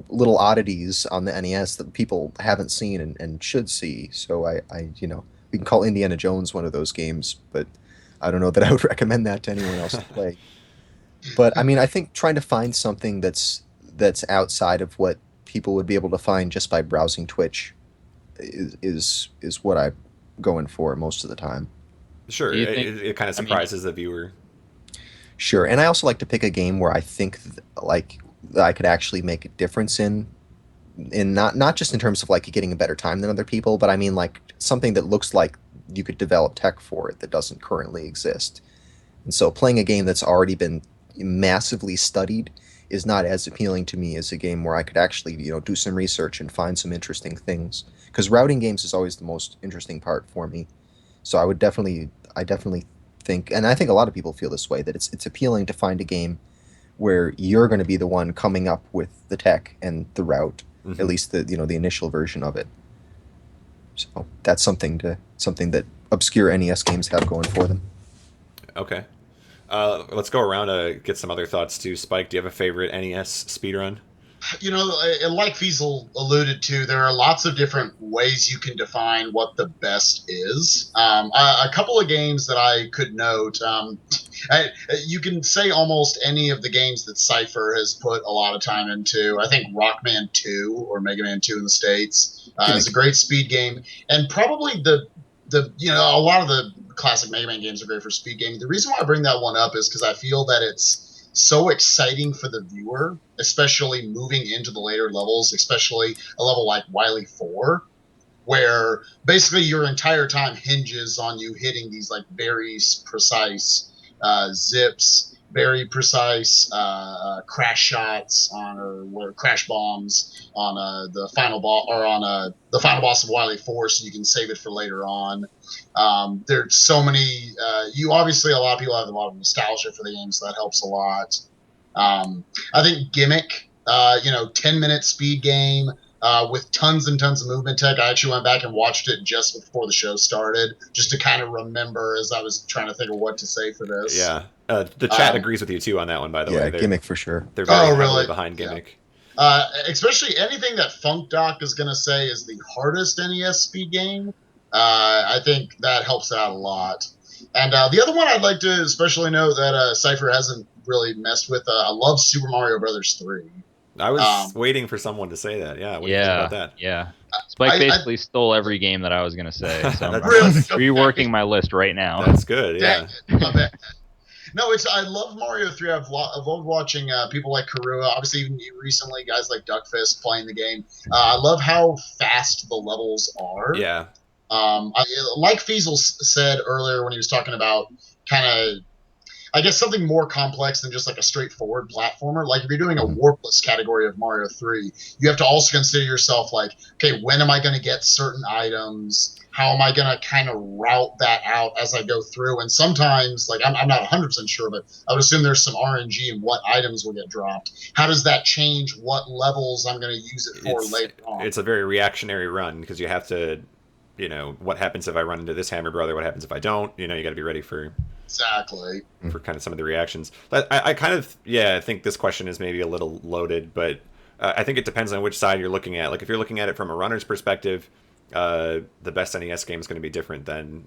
little oddities on the NES that people haven't seen and should see. So we can call Indiana Jones one of those games, but I don't know that I would recommend that to anyone else to play. But I mean, I think trying to find something that's outside of what people would be able to find just by browsing Twitch is what I'm going for most of the time. Sure, Do you think? it kind of I mean, surprises the viewer. Sure, and I also like to pick a game where I think like that I could actually make a difference in not just in terms of like getting a better time than other people, but I mean like something that looks like you could develop tech for it that doesn't currently exist. And so playing a game that's already been massively studied is not as appealing to me as a game where I could actually, do some research and find some interesting things. Because routing games is always the most interesting part for me. So I definitely think, and I think a lot of people feel this way, that it's appealing to find a game where you're going to be the one coming up with the tech and the route, at Hmm. least the initial version of it. So that's something that obscure NES games have going for them. Okay. Let's go around to get some other thoughts too. Spike, do you have a favorite NES speedrun? Like Feasel alluded to, there are lots of different ways you can define what the best is. A couple of games that I could note. You can say almost any of the games that Cypher has put a lot of time into. I think Rockman 2 or Mega Man 2 in the States is a Gimmick. great speed game, and probably a lot of the classic Mega Man games are great for speed gaming. The reason why I bring that one up is because I feel that it's so exciting for the viewer, especially moving into the later levels, especially a level like Wily 4, where basically your entire time hinges on you hitting these like very precise zips, very precise crash shots on or crash bombs on the final boss or on the final boss of Wily 4, so you can save it for later on. There's so many. You obviously a lot of people have a lot of nostalgia for the game, so that helps a lot. I think Gimmick, 10-minute speed game with tons and tons of movement tech. I actually went back and watched it just before the show started, just to kind of remember as I was trying to think of what to say for this. Yeah. The chat Um, agrees with you too on that one. By the way, Yeah, they're Gimmick for sure. they're very oh, heavily really? behind Yeah. Gimmick. Especially anything that Funk Doc is going to say is the hardest NES speed game. I think that helps out a lot. And the other one I'd like to especially note that Cypher hasn't really messed with. I love Super Mario Brothers 3. I was Um, waiting for someone to say that. Yeah. What do you think about Yeah, that? yeah. Spike I basically stole every game that I was gonna say, so I'm That's- really reworking my list right now. That's good. dang Yeah. it. My bad. No, I love Mario 3. I've loved watching people like Karua, obviously even recently guys like Duckfist playing the game. I love how fast the levels are. Yeah. Like Feasel said earlier when he was talking about kind of, I guess, something more complex than just like a straightforward platformer. Like if you're doing a Mhm. warpless category of Mario 3, you have to also consider yourself like, okay, when am I going to get certain items? How am I going to kind of route that out as I go through? And sometimes, like, I'm not 100% sure, but I would assume there's some RNG in what items will get dropped. How does that change what levels I'm going to use it for It's later on? it's a very reactionary run because you have to what happens if I run into this hammer brother? What happens if I don't? You got to be ready for Exactly. kind of some of the reactions. I kind of I think this question is maybe a little loaded, but I think it depends on which side you're looking at. Like if you're looking at it from a runner's perspective, the best NES game is going to be different than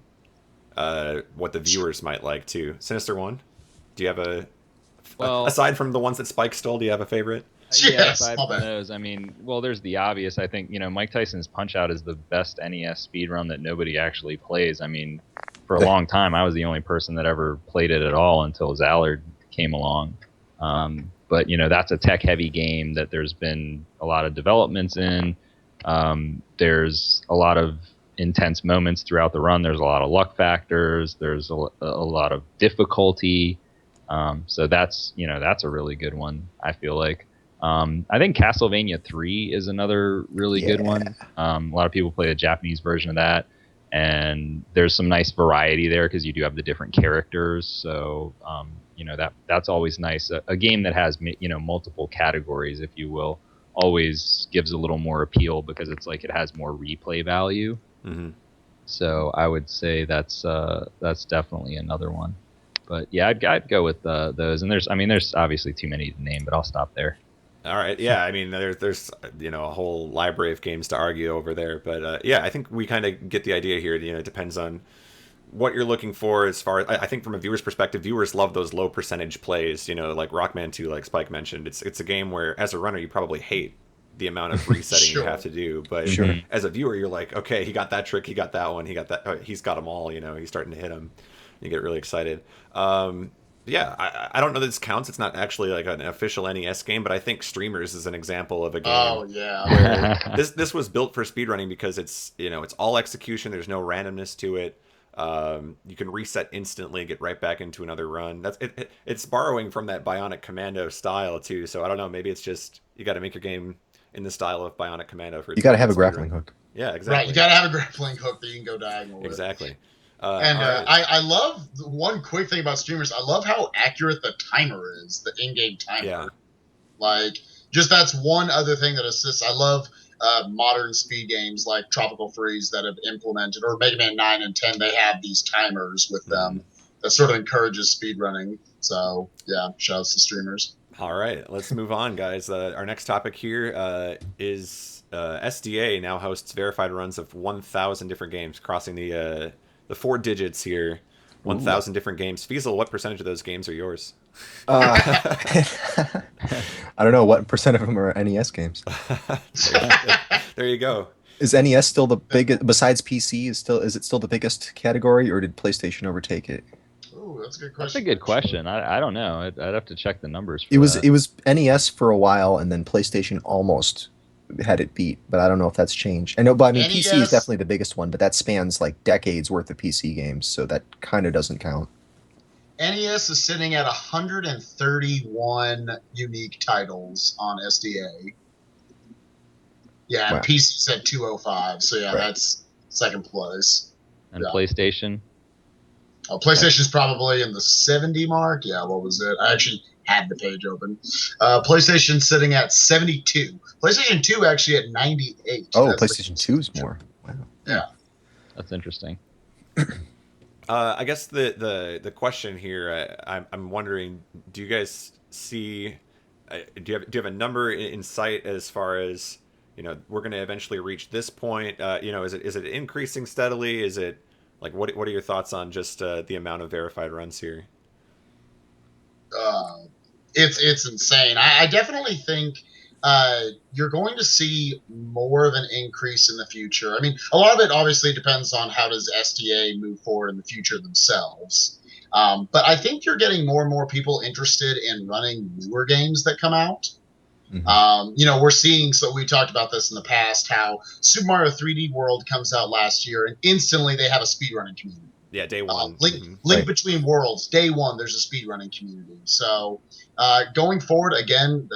what the viewers might like too. Sinister One, do you have aside from the ones that Spike stole, do you have a favorite? Yeah, aside from those, there's the obvious. I think, Mike Tyson's Punch-Out is the best NES speedrun that nobody actually plays. For a long time, I was the only person that ever played it at all until Zallard came along. But, that's a tech-heavy game that there's been a lot of developments in. There's a lot of intense moments throughout the run. There's a lot of luck factors. There's a lot of difficulty. So that's a really good one, I feel like. I think Castlevania 3 is another really good one. A lot of people play the Japanese version of that, and there's some nice variety there because you do have the different characters. So, that's always nice. A game that has, multiple categories, if you will, always gives a little more appeal because it's like it has more replay value. Mm-hmm. So I would say that's definitely another one. But yeah, I'd go with those. And there's obviously too many to name, but I'll stop there. All right. Yeah. There's a whole library of games to argue over there, but I think we kind of get the idea here. It depends on what you're looking for as far as I think from a viewer's perspective. Viewers love those low percentage plays. Like Rockman 2, like Spike mentioned. It's a game where as a runner you probably hate the amount of resetting you have to do, but as a viewer you're like, okay, he got that trick, he got that one, he got that, he's got them all. He's starting to hit them. You get really excited. I don't know that this counts. It's not actually like an official NES game, but I think Streamers is an example of a game. Oh yeah. Where this was built for speedrunning because it's it's all execution. There's no randomness to it. You can reset instantly, get right back into another run. It's borrowing from that Bionic Commando style too. So I don't know. Maybe it's just you got to make your game in the style of Bionic Commando. You got to have a grappling hook. Yeah, exactly. Right, you got to have a grappling hook that you can go diagonal with. Exactly. I love one quick thing about Streamers. I love how accurate the timer is, the in-game timer. Yeah. Like, just that's one other thing that assists. I love modern speed games like Tropical Freeze that have implemented, or Mega Man 9 and 10, they have these timers with them that sort of encourages speed running. So, yeah, shouts to Streamers. All right, let's move on, guys. Our next topic here is SDA now hosts verified runs of 1,000 different games, crossing the 4 digits here. 1,000 different games. Feasel, what percentage of those games are yours? I don't know. What percent of them are NES games? There you go. Is NES still the biggest, besides PC, is it still the biggest category, or did PlayStation overtake it? Oh, that's a good question. That's a good question. I don't know. I'd have to check the numbers for It was that. NES for a while, and then PlayStation almost had it beat, but I don't know if that's changed. I know, but NES, PC is definitely the biggest one, but that spans like decades worth of PC games, so that kind of doesn't count. NES is sitting at 131 unique titles on SDA. Yeah, Wow. PC's at 205, so yeah, that's second place. And PlayStation? PlayStation's probably in the 70 mark. Yeah, what was it? I actually had the page open. PlayStation sitting at 72. PlayStation 2 actually at 98. Oh, PlayStation 2 is more. Wow. Yeah. That's interesting. I guess the question here, I'm wondering, do you guys see, do you have a number in sight as far as, we're going to eventually reach this point? Is it increasing steadily? Is it like what are your thoughts on just the amount of verified runs here? It's insane. I definitely think you're going to see more of an increase in the future. I mean, a lot of it obviously depends on how does SDA move forward in the future themselves. But I think you're getting more and more people interested in running newer games that come out. Mm-hmm. We're seeing, so we talked about this in the past, how Super Mario 3D World comes out last year, and instantly they have a speedrunning community. Yeah, day one. Link Between Worlds, day one, there's a speedrunning community. So going forward, again,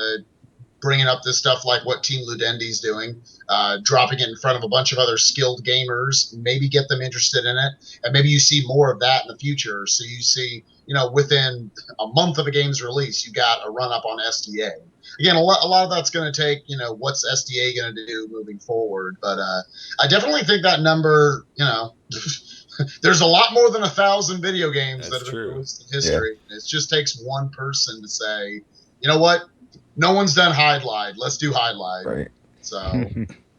bringing up this stuff like what Team Ludendi's doing, dropping it in front of a bunch of other skilled gamers, maybe get them interested in it, and maybe you see more of that in the future. So you see, within a month of a game's release, you got a run up on SDA. Again, a lot of that's going to take, what's SDA going to do moving forward. But I definitely think that number, there's a lot more than 1,000 video games that have been released in history. Yeah. It just takes one person to say, you know what? No one's done Hide Lied. Let's do Hide Lied. Right. So,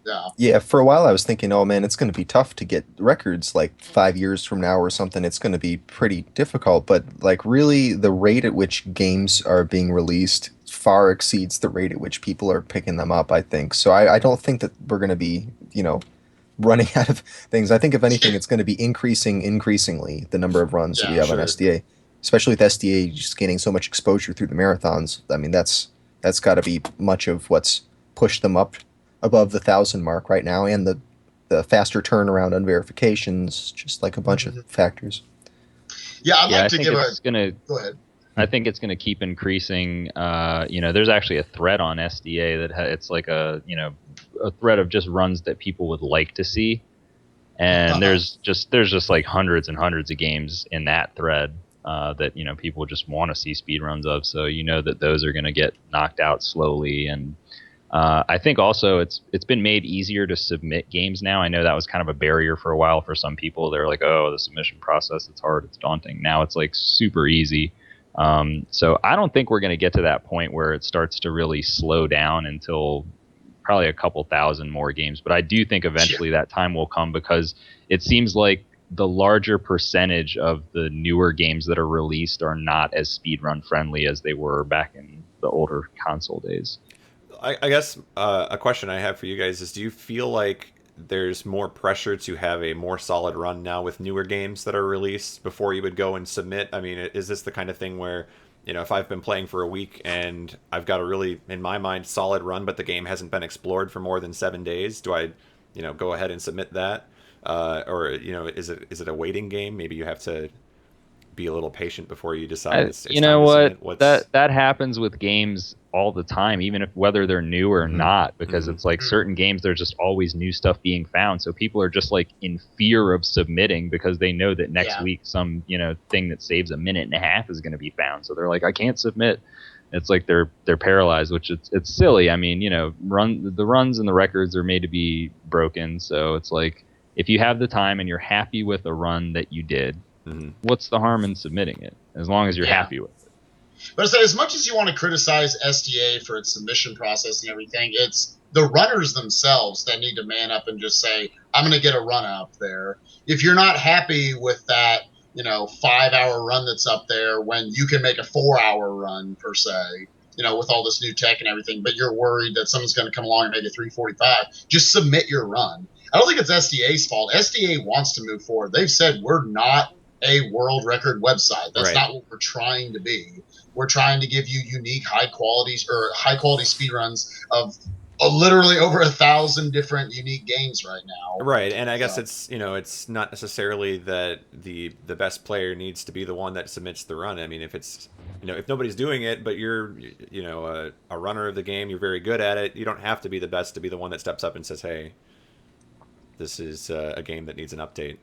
yeah. Yeah, for a while I was thinking, oh man, it's going to be tough to get records like 5 years from now or something. It's going to be pretty difficult. But like really the rate at which games are being released far exceeds the rate at which people are picking them up, I think. So I don't think that we're going to be, running out of things. I think if anything, it's going to be increasingly the number of runs that we have on SDA, especially with SDA just gaining so much exposure through the marathons. I mean, that's got to be much of what's pushed them up above the 1,000 mark right now, and the faster turnaround on verifications, just like a bunch of factors. Yeah, I'd like to give Go ahead. I think it's going to keep increasing. There's actually a thread on SDA that it's like a thread of just runs that people would like to see, and there's just like hundreds and hundreds of games in that thread that people just want to see speed runs of. So that those are going to get knocked out slowly, and I think also it's been made easier to submit games now. I know that was kind of a barrier for a while for some people. They're like, oh, the submission process, it's hard, it's daunting. Now it's like super easy. So I don't think we're going to get to that point where it starts to really slow down until probably a couple thousand more games. But I do think eventually that time will come, because it seems like the larger percentage of the newer games that are released are not as speedrun friendly as they were back in the older console days. I guess a question I have for you guys is, do you feel like there's more pressure to have a more solid run now with newer games that are released before you would go and submit? I mean, is this the kind of thing where, if I've been playing for a week and I've got a really, in my mind, solid run, but the game hasn't been explored for more than 7 days, do I, go ahead and submit that? Or, is it a waiting game? Maybe you have to be a little patient before you decide. It's you know what? That happens with games all the time, even if whether they're new or not, because it's like certain games, there's just always new stuff being found. So people are just like in fear of submitting because they know that next week some thing that saves a minute and a half is going to be found. So they're like, I can't submit. It's like they're paralyzed, which it's silly. I mean, the runs and the records are made to be broken. So it's like, if you have the time and you're happy with a run that you did, what's the harm in submitting it, as long as you're happy with it? But I said, as much as you want to criticize SDA for its submission process and everything, it's the runners themselves that need to man up and just say, I'm going to get a run up there. If you're not happy with that, 5-hour run that's up there when you can make a 4-hour run per se, with all this new tech and everything, but you're worried that someone's going to come along and make a 3:45, just submit your run. I don't think it's SDA's fault. SDA wants to move forward. They've said we're not a world record website. That's not what we're trying to be. We're trying to give you unique, high quality speedruns of literally over 1,000 different unique games right now. Right, and I guess it's not necessarily that the best player needs to be the one that submits the run. I mean, if it's if nobody's doing it, but you're a runner of the game, you're very good at it, you don't have to be the best to be the one that steps up and says, hey, this is a game that needs an update.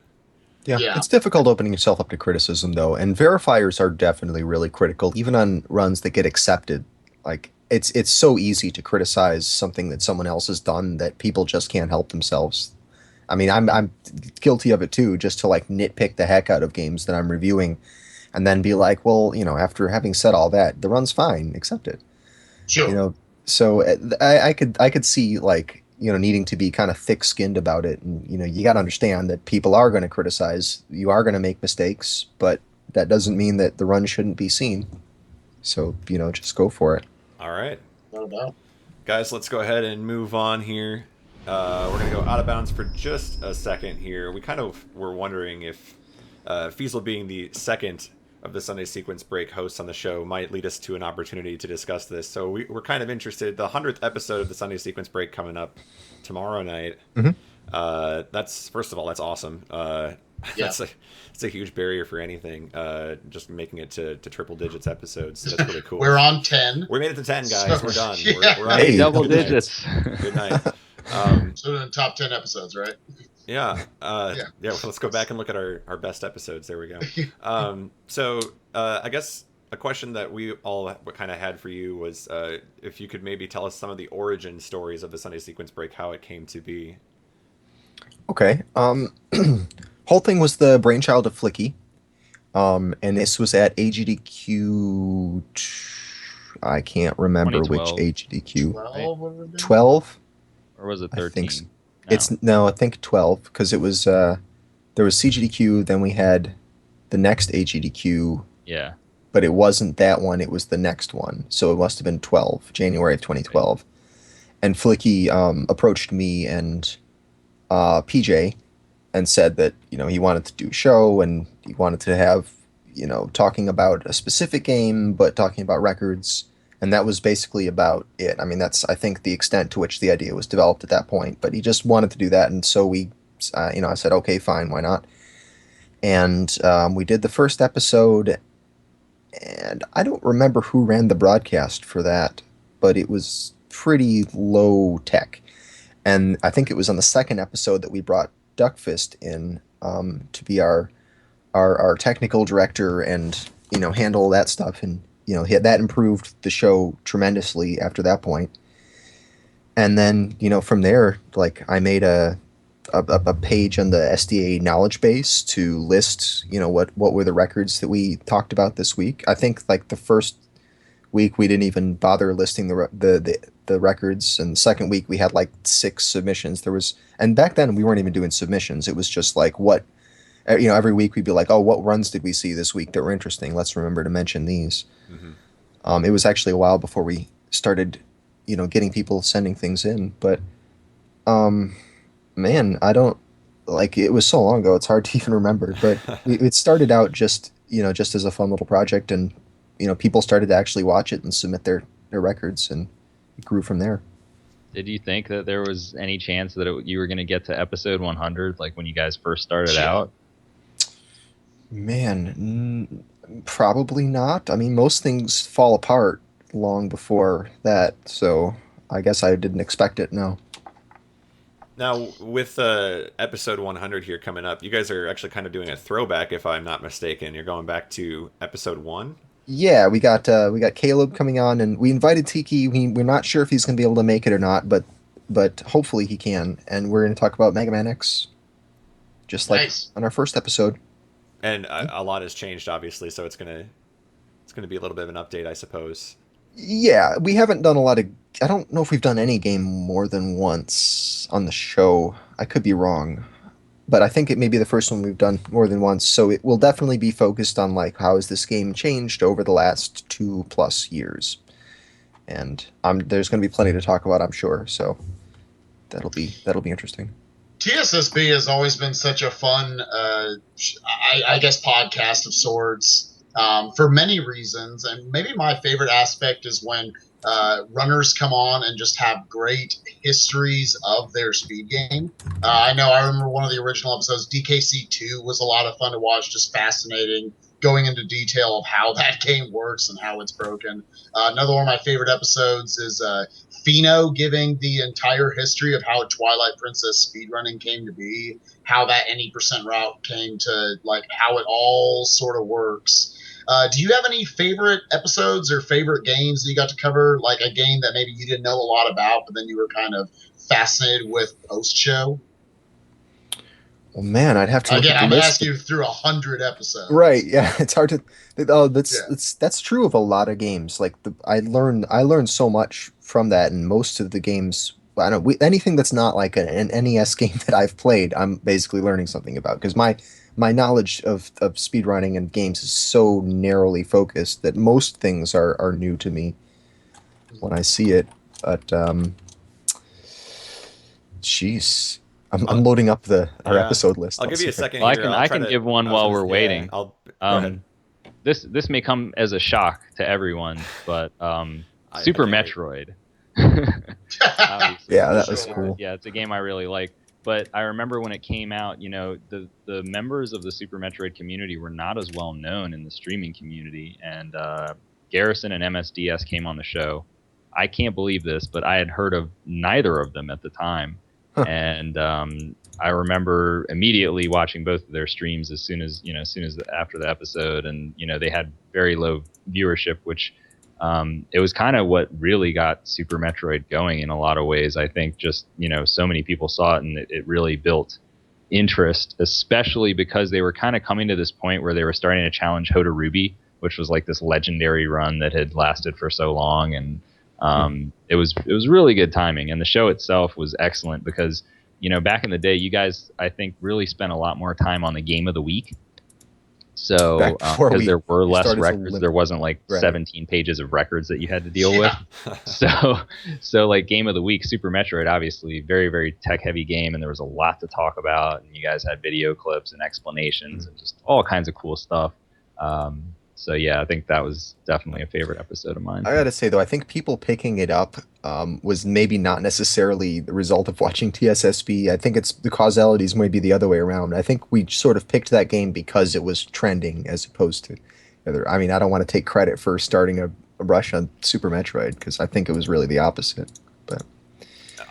Yeah, it's difficult opening yourself up to criticism, though, and verifiers are definitely really critical, even on runs that get accepted. Like, it's so easy to criticize something that someone else has done that people just can't help themselves. I mean, I'm guilty of it too, just to like nitpick the heck out of games that I'm reviewing, and then be like, well, after having said all that, the run's fine, accept it. Sure. So I could see like needing to be kind of thick-skinned about it. And, you got to understand that people are going to criticize. You are going to make mistakes, but that doesn't mean that the run shouldn't be seen. So, just go for it. All right. No doubt. Guys, let's go ahead and move on here. We're going to go out of bounds for just a second here. We kind of were wondering if Feasel being the second of the Sunday Sequence Break hosts on the show might lead us to an opportunity to discuss this. So we're kind of interested. The 100th episode of the Sunday Sequence Break coming up tomorrow night. That's, first of all, that's awesome. Yeah. It's a huge barrier for anything. Just making it to triple digits episodes. So that's really cool. We're on 10. We made it to 10, guys. So, We're done. yeah. We're on Hey, double Good night. digits. Good night. So in the top 10 episodes, right? Yeah. Yeah. Yeah. Well, let's go back and look at our best episodes. There we go. So I guess a question that we all kind of had for you was if you could maybe tell us some of the origin stories of the Sunday Sequence Break, how it came to be. Okay. Whole thing was the brainchild of Flicky. And this was at AGDQ. I can't remember which 2012. AGDQ. 12 would have been? 12? Or was it I 13? think so. No. I think 12 because it was there was CGDQ, then we had the next AGDQ, Yeah. but it wasn't that one, it was the next one. So it must have been 12, January of 2012. And Flicky approached me and PJ and said that, he wanted to do a show and he wanted to have, talking about a specific game, but talking about records. And that was basically about it. I mean, that's, I think, the extent to which the idea was developed at that point. But he just wanted to do that. And so we, I said, okay, fine, why not? And we did the first episode. And I don't remember who ran the broadcast for that, but it was pretty low tech. And I think it was on the second episode that we brought Duckfist in to be our technical director and handle that stuff, and that improved the show tremendously after that point. And then from there, like, I made a page on the SDA knowledge base to list what were the records that we talked about this week. I think like the first week we didn't even bother listing the records, and the second week we had like 6 submissions. And back then we weren't even doing submissions. It was just like what every week we'd be like, oh, what runs did we see this week that were interesting? Let's remember to mention these. Mm-hmm. It was actually a while before we started getting people sending things in, but man, I don't, like, it was so long ago it's hard to even remember, but it started out just as a fun little project, and people started to actually watch it and submit their records, and it grew from there. Did you think that there was any chance that you were going to get to episode 100, like when you guys first started out? Man, probably not. I mean, most things fall apart long before that, so I guess I didn't expect it, no. Now, with episode 100 here coming up, you guys are actually kind of doing a throwback, if I'm not mistaken. You're going back to episode 1? Yeah, we got Caleb coming on, and we invited Tiki. We're not sure if he's going to be able to make it or not, but hopefully he can. And we're going to talk about Mega Man X, just like on our first episode. And a lot has changed, obviously, so it's gonna be a little bit of an update, I suppose. Yeah, we haven't done a lot of... I don't know if we've done any game more than once on the show. I could be wrong. But I think it may be the first one we've done more than once, so it will definitely be focused on, like, how has this game changed over the last 2+ years. And there's going to be plenty to talk about, I'm sure, so that'll be interesting. TSSB has always been such a fun, I guess, podcast of sorts for many reasons. And maybe my favorite aspect is when runners come on and just have great histories of their speed game. I remember one of the original episodes, DKC2, was a lot of fun to watch, just fascinating, going into detail of how that game works and how it's broken. Another one of my favorite episodes is Fino giving the entire history of how Twilight Princess speedrunning came to be, how that any percent route came to, like, how it all sort of works. Do you have any favorite episodes or favorite games that you got to cover, like a game that maybe you didn't know a lot about, but then you were kind of fascinated with post-show? Well, man, I'd have to look at the I'm list. asking you through 100 episodes. Right, yeah, it's hard to... that's true of a lot of games. Like, I learned so much from that, and most of the games... anything that's not like an NES game that I've played, I'm basically learning something about, because my knowledge of speedrunning and games is so narrowly focused that most things are new to me when I see it. But jeez, I'm loading up our episode list. I'll give you a second. Well, here. I can give one while we're waiting. Go ahead. This may come as a shock to everyone, but Super Metroid. Yeah, that was cool. Yeah, it's a game I really like. but I remember when it came out, the members of the Super Metroid community were not as well known in the streaming community, and Garrison and MSDS came on the show. I can't believe this, but I had heard of neither of them at the time, and I remember immediately watching both of their streams as soon as after the episode, and they had very low viewership, which it was kind of what really got Super Metroid going in a lot of ways. I think just so many people saw it, and it really built interest, especially because they were kind of coming to this point where they were starting to challenge Hoda Ruby, which was like this legendary run that had lasted for so long, and it was really good timing. And the show itself was excellent because back in the day, you guys, I think, really spent a lot more time on the game of the week. So because there were less records, there wasn't like 17 pages of records that you had to deal with. So like game of the week, Super Metroid, obviously very, very tech heavy game, and there was a lot to talk about, and you guys had video clips and explanations and just all kinds of cool stuff. So yeah, I think that was definitely a favorite episode of mine. I gotta say though, I think people picking it up was maybe not necessarily the result of watching TSSB. I think it's the causalities maybe the other way around. I think we sort of picked that game because it was trending as opposed to other. I mean, I don't want to take credit for starting a rush on Super Metroid because I think it was really the opposite. But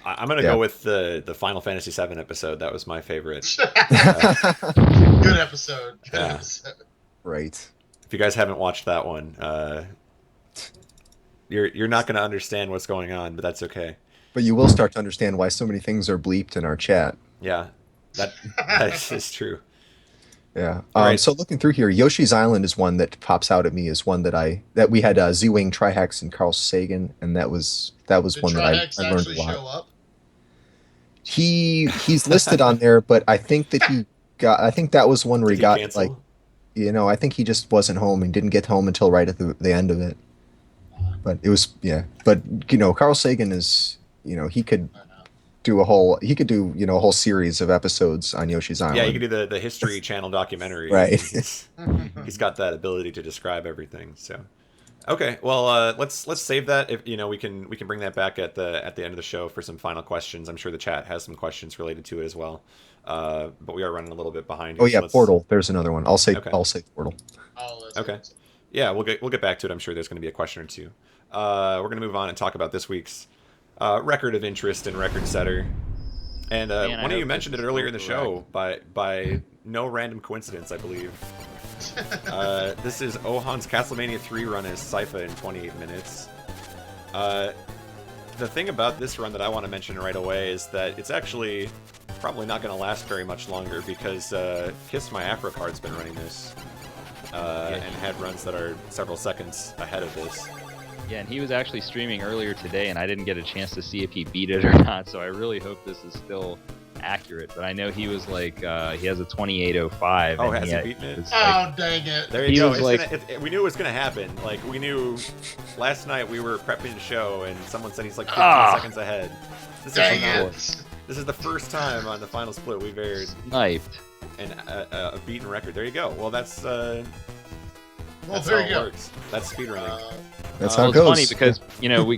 I'm gonna go with the Final Fantasy VII episode. That was my favorite. Good episode. Good episode. Right. If you guys haven't watched that one, you're not going to understand what's going on, but that's okay. But you will start to understand why so many things are bleeped in our chat. Yeah, that is true. Yeah. Right. So looking through here, Yoshi's Island is one that pops out at me as one that we had Z-Wing, Trihex, and Carl Sagan, and that was one that I learned a lot. Show up? He's listed on there, but I think that I think that was one where he got cancel? like. I think he just wasn't home and didn't get home until right at the end of it. But it was, But, Carl Sagan is, he could do a whole series of episodes on Yoshi's Island. Yeah, you could do the History Channel documentary. Right. He's got that ability to describe everything. So, okay, well, let's save that. If we can bring that back at the end of the show for some final questions. I'm sure the chat has some questions related to it as well. But we are running a little bit behind. Oh yeah, Portal. There's another one. I'll say Portal. Oh, okay. Yeah, we'll get back to it. I'm sure there's going to be a question or two. We're going to move on and talk about this week's record of interest and record setter. And one of you mentioned it earlier in the show by no random coincidence, I believe. This is Ohan's Castlevania 3 run as Sypha in 28 minutes. The thing about this run that I want to mention right away is that it's actually probably not going to last very much longer because Kiss My Afro Card's been running this and had runs that are several seconds ahead of this. Yeah, and he was actually streaming earlier today, and I didn't get a chance to see if he beat it or not, so I really hope this is still accurate. But I know he was like, he has a 28:05. Oh, has he beaten it? Oh, dang it. There you go. We knew it was going to happen. Like, we knew last night we were prepping the show, and someone said he's like 15 seconds ahead. Dang it. This is the first time on the final split we've aired sniped and a beaten record. There you go. Well, that's there how you it go. works. That's speedrunning. That's how it it's goes. funny because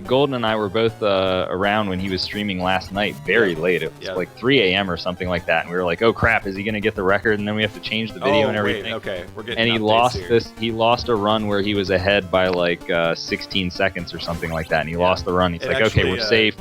Golden and I were both around when he was streaming last night, very late. It was like 3 a.m. or something like that, and we were like, "Oh crap, is he going to get the record?" And then we have to change the video and everything. Wait, okay, we're getting. And he lost He lost a run where he was ahead by like 16 seconds or something like that, and he lost the run. He's like, actually, "Okay, we're safe."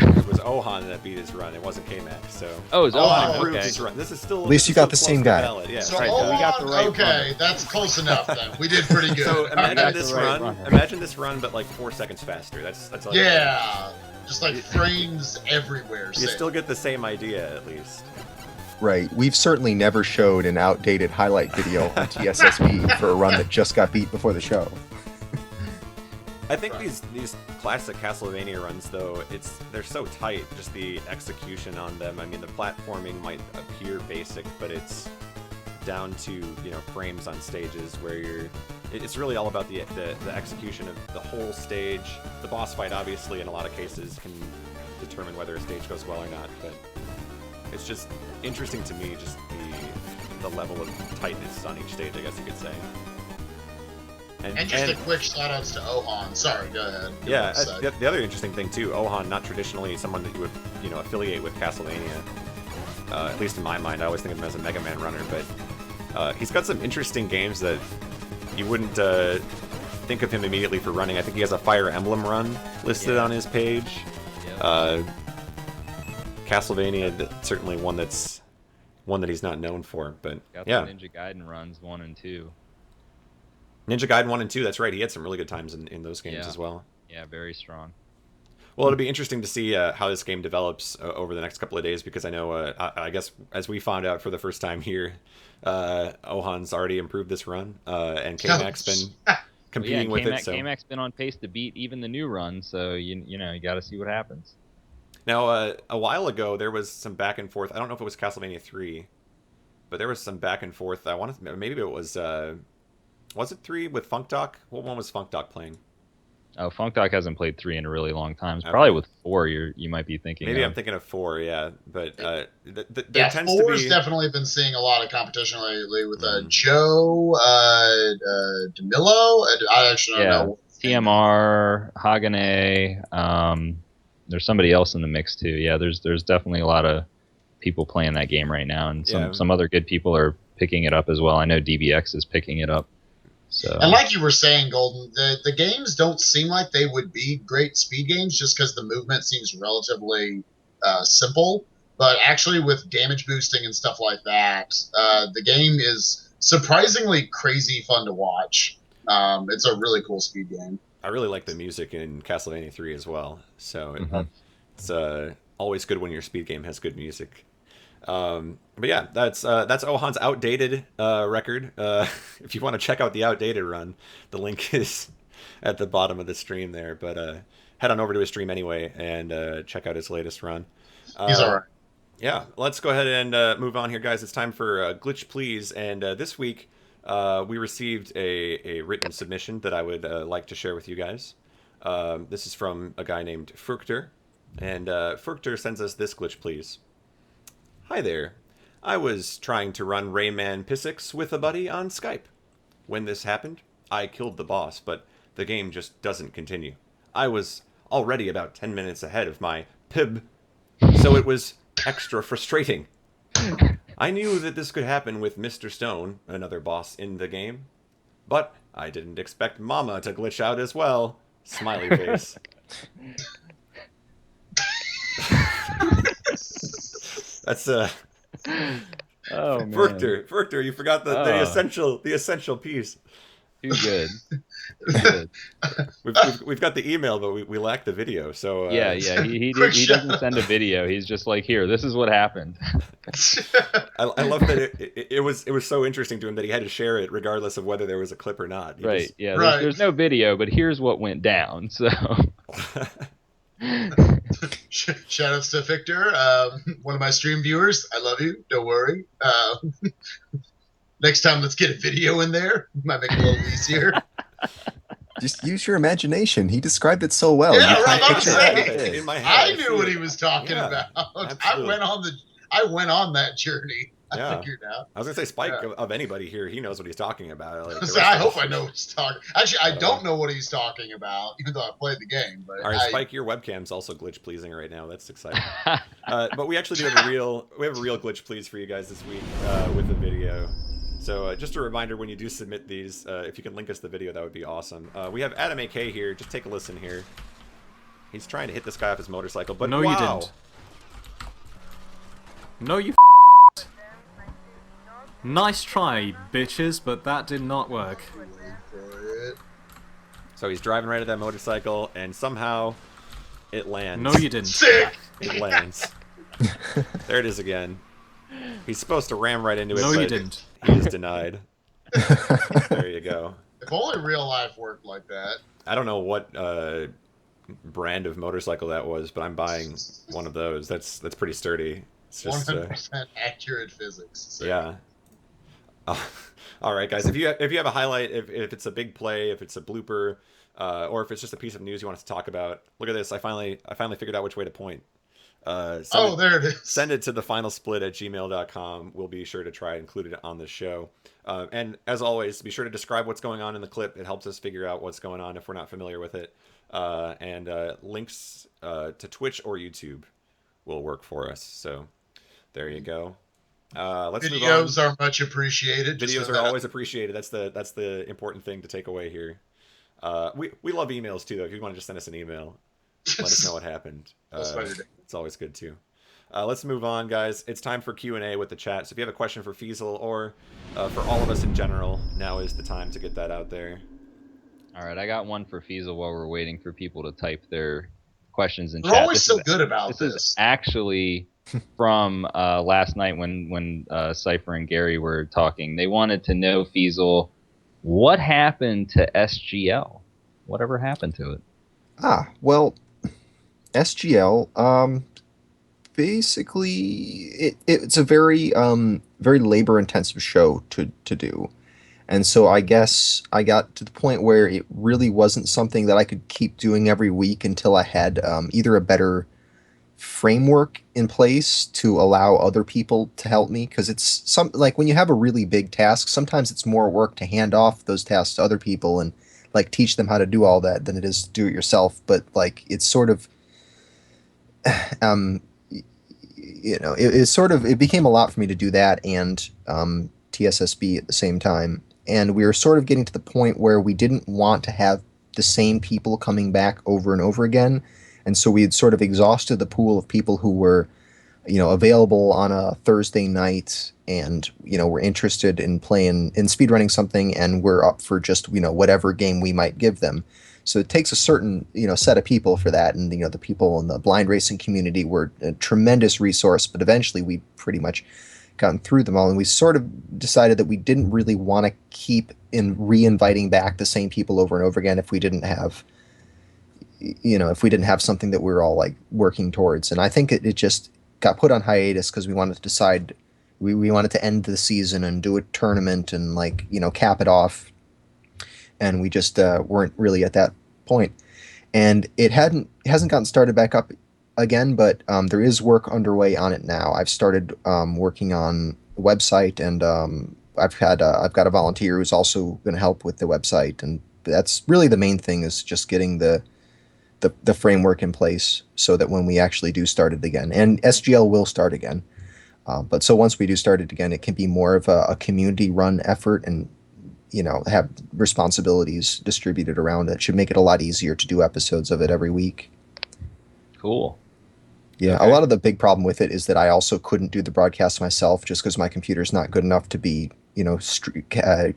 It was Ohan that beat his run. It wasn't K-Mac. So it was Ohan. improved Okay. his run. This is still. At least you got the same guy. Yeah, So right. Ohan, we got the right okay, that's close enough then. We did pretty good. So imagine got this the right run. runner. Imagine this run, but like 4 seconds faster. That's all. Yeah, just like frames everywhere. You still get the same idea at least. Right. We've certainly never showed an outdated highlight video on TSSB for a run that just got beat before the show. I think these classic Castlevania runs, though, they're so tight. Just the execution on them. I mean, the platforming might appear basic, but it's down to frames on stages where it's really all about the execution of the whole stage. The boss fight, obviously, in a lot of cases, can determine whether a stage goes well or not. But it's just interesting to me, just the level of tightness on each stage, I guess you could say. And just a quick shout outs to Ohan. Sorry, go ahead. Yeah, the other interesting thing too, Ohan, not traditionally someone that you would affiliate with Castlevania. At least in my mind, I always think of him as a Mega Man runner, but he's got some interesting games that you wouldn't think of him immediately for running. I think he has a Fire Emblem run listed on his page. Yep. Castlevania, certainly one that he's not known for, but Got yeah. the Ninja Gaiden runs 1 and 2. Ninja Gaiden 1 and 2, that's right. He had some really good times in those games as well. Yeah, very strong. Well, it'll be interesting to see how this game develops over the next couple of days, because I know, I guess, as we found out for the first time here, Ohan's already improved this run, and K-Mac's been competing with it. So K-Mac's been on pace to beat even the new run, so you got to see what happens. Now, a while ago, there was some back and forth. I don't know if it was Castlevania 3, but there was some back and forth. Maybe it was it 3 with Funk Doc? What one was Funk Doc playing? Oh, Funk Doc hasn't played 3 in a really long time. It's probably with 4 you might be thinking. Maybe I'm thinking of 4, yeah. But there tends 4's to be... definitely been seeing a lot of competition lately with Joe DeMillo. I actually don't know. TMR, Hagane, there's somebody else in the mix too. Yeah, there's definitely a lot of people playing that game right now, and some other good people are picking it up as well. I know DBX is picking it up. So. And like you were saying, Golden, the games don't seem like they would be great speed games just because the movement seems relatively simple. But actually with damage boosting and stuff like that, the game is surprisingly crazy fun to watch. It's a really cool speed game. I really like the music in Castlevania 3 as well. So it's always good when your speed game has good music. But yeah, that's Ohan's outdated record. If you want to check out the outdated run, the link is at the bottom of the stream there. But head on over to his stream anyway and check out his latest run. He's all right. Yeah, let's go ahead and move on here, guys. It's time for Glitch Please. And this week we received a written submission that I would like to share with you guys. This is from a guy named Fruchter. And Fruchter sends us this Glitch Please. Hi there. I was trying to run Rayman Physics with a buddy on Skype. When this happened, I killed the boss, but the game just doesn't continue. I was already about 10 minutes ahead of my PIB, so it was extra frustrating. I knew that this could happen with Mr. Stone, another boss in the game, but I didn't expect Mama to glitch out as well. Smiley face. That's oh man. Fruchter, you forgot the essential piece. Too good. We've got the email, but we lack the video. So yeah. He doesn't send a video. He's just like, here, this is what happened. I love that it was so interesting to him that he had to share it regardless of whether there was a clip or not. There's no video, but here's what went down. So. Shout outs to Victor, one of my stream viewers. I love you. Don't worry. Next time, let's get a video in there. Might make it a little easier. Just use your imagination. He described it so well. Yeah, You right. can't I'm picture saying. it. In my head, I knew what he was talking about. Absolutely. I went on that journey. I figured out. I was gonna say Spike of anybody here. He knows what he's talking about. Like, I hope I know what he's talking. Actually, I don't know what he's talking about, even though I played the game. But all right, Spike, your webcam's also glitch pleasing right now. That's exciting. But we actually do have a real glitch please for you guys this week with the video. So just a reminder, when you do submit these, if you can link us the video, that would be awesome. We have Adam AK here. Just take a listen here. He's trying to hit this guy off his motorcycle, but no, wow. you didn't. No, you Nice try, bitches, but that did not work. So he's driving right at that motorcycle, and somehow it lands. No, you didn't. Sick! It lands. There it is again. He's supposed to ram right into it, No, but you didn't. he is denied. There you go. If only real life worked like that. I don't know what brand of motorcycle that was, but I'm buying one of those. That's pretty sturdy. It's just 100% accurate physics. So. yeah. All right, guys. If you have a highlight, if it's a big play, if it's a blooper, or if it's just a piece of news you want us to talk about, look at this. I finally figured out which way to point. There it is. Send it to thefinalsplit@gmail.com. We'll be sure to try and include it on the show. And as always, be sure to describe what's going on in the clip. It helps us figure out what's going on if we're not familiar with it. And links to Twitch or YouTube will work for us. So There you go. Let's move on. Videos are much appreciated. Just Videos know are that. always appreciated. That's the important thing to take away here. We love emails too, though. If you want to just send us an email, let us know what happened. That's what I do. It's always good too. Let's move on, guys. It's time for Q&A with the chat. So if you have a question for Feasel or for all of us in general, now is the time to get that out there. All right, I got one for Feasel while we're waiting for people to type their questions in We're chat. always so good about This this. is actually from last night when Cypher and Gary were talking. They wanted to know, Feasel, what happened to SGL? Whatever happened to it? Well, SGL, basically, it's a very very labor intensive show to do. And so I guess I got to the point where it really wasn't something that I could keep doing every week until I had either a better framework in place to allow other people to help me. Because it's like when you have a really big task, sometimes it's more work to hand off those tasks to other people and like teach them how to do all that than it is to do it yourself. But like it's sort of, it became a lot for me to do that and TSSB at the same time. And we were sort of getting to the point where we didn't want to have the same people coming back over and over again. And so we had sort of exhausted the pool of people who were, available on a Thursday night and, were interested in speedrunning something and were up for just, whatever game we might give them. So it takes a certain, set of people for that. And, the people in the blind racing community were a tremendous resource, but eventually we pretty much gotten through them all, and we sort of decided that we didn't really want to keep re-inviting back the same people over and over again if we didn't have something that we were all like working towards. And I think it just got put on hiatus because we wanted to decide we wanted to end the season and do a tournament and cap it off, and we just weren't really at that point. And it hasn't gotten started back up again, but there is work underway on it now. I've started working on the website, and I've got a volunteer who's also going to help with the website, and that's really the main thing, is just getting the framework in place so that when we actually do start it again, and SGL will start again, but so once we do start it again, it can be more of a community run effort and have responsibilities distributed around it. Should make it a lot easier to do episodes of it every week. Cool. Yeah, Okay. A lot of the big problem with it is that I also couldn't do the broadcast myself just because my computer's not good enough to be,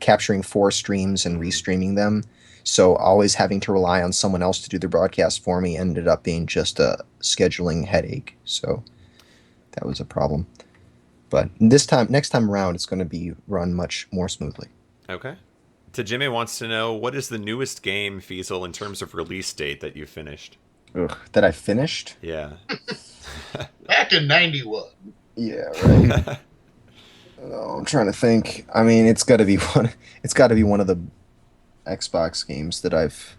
capturing 4 streams and restreaming them. So always having to rely on someone else to do the broadcast for me ended up being just a scheduling headache. So that was a problem. But next time around, it's going to be run much more smoothly. Okay. Tajime wants to know, what is the newest game, Feasel, in terms of release date that you finished? Ugh, that I finished? Yeah. Back in '91. Yeah, right. Oh, I'm trying to think. I mean, it's got to be one. It's got to be one of the Xbox games that I've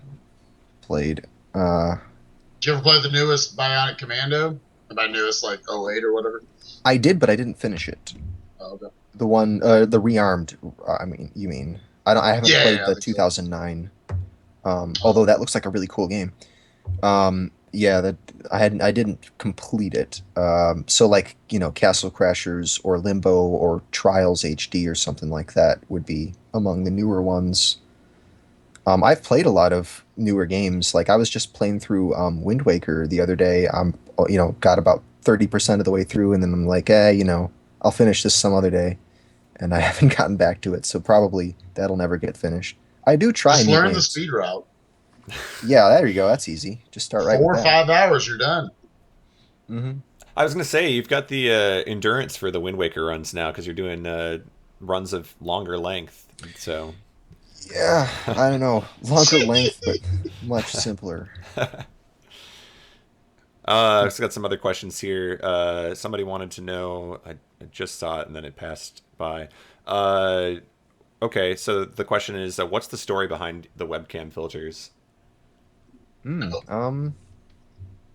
played. Did you ever play the newest Bionic Commando? By newest, like 08 or whatever? I did, but I didn't finish it. Oh, okay. The one, the Rearmed. You mean? I haven't played I the think so. 2009. Although that looks like a really cool game. That I didn't complete it. So Castle Crashers or Limbo or Trials HD or something like that would be among the newer ones. I've played a lot of newer games. Like I was just playing through Wind Waker the other day. Got about 30% of the way through, and then I'm like, I'll finish this some other day, and I haven't gotten back to it. So probably that'll never get finished. I do try. Just new learn the games. speed route. Yeah, there you go. That's easy. Just start right 4 with or that. 5 hours, you're done. Mm-hmm. I was going to say, you've got the endurance for the Wind Waker runs now because you're doing runs of longer length. So Yeah, I don't know. Longer length, but much simpler. I've got some other questions here. Somebody wanted to know, I just saw it and then it passed by. Okay, so the question is, what's the story behind the webcam filters? I don't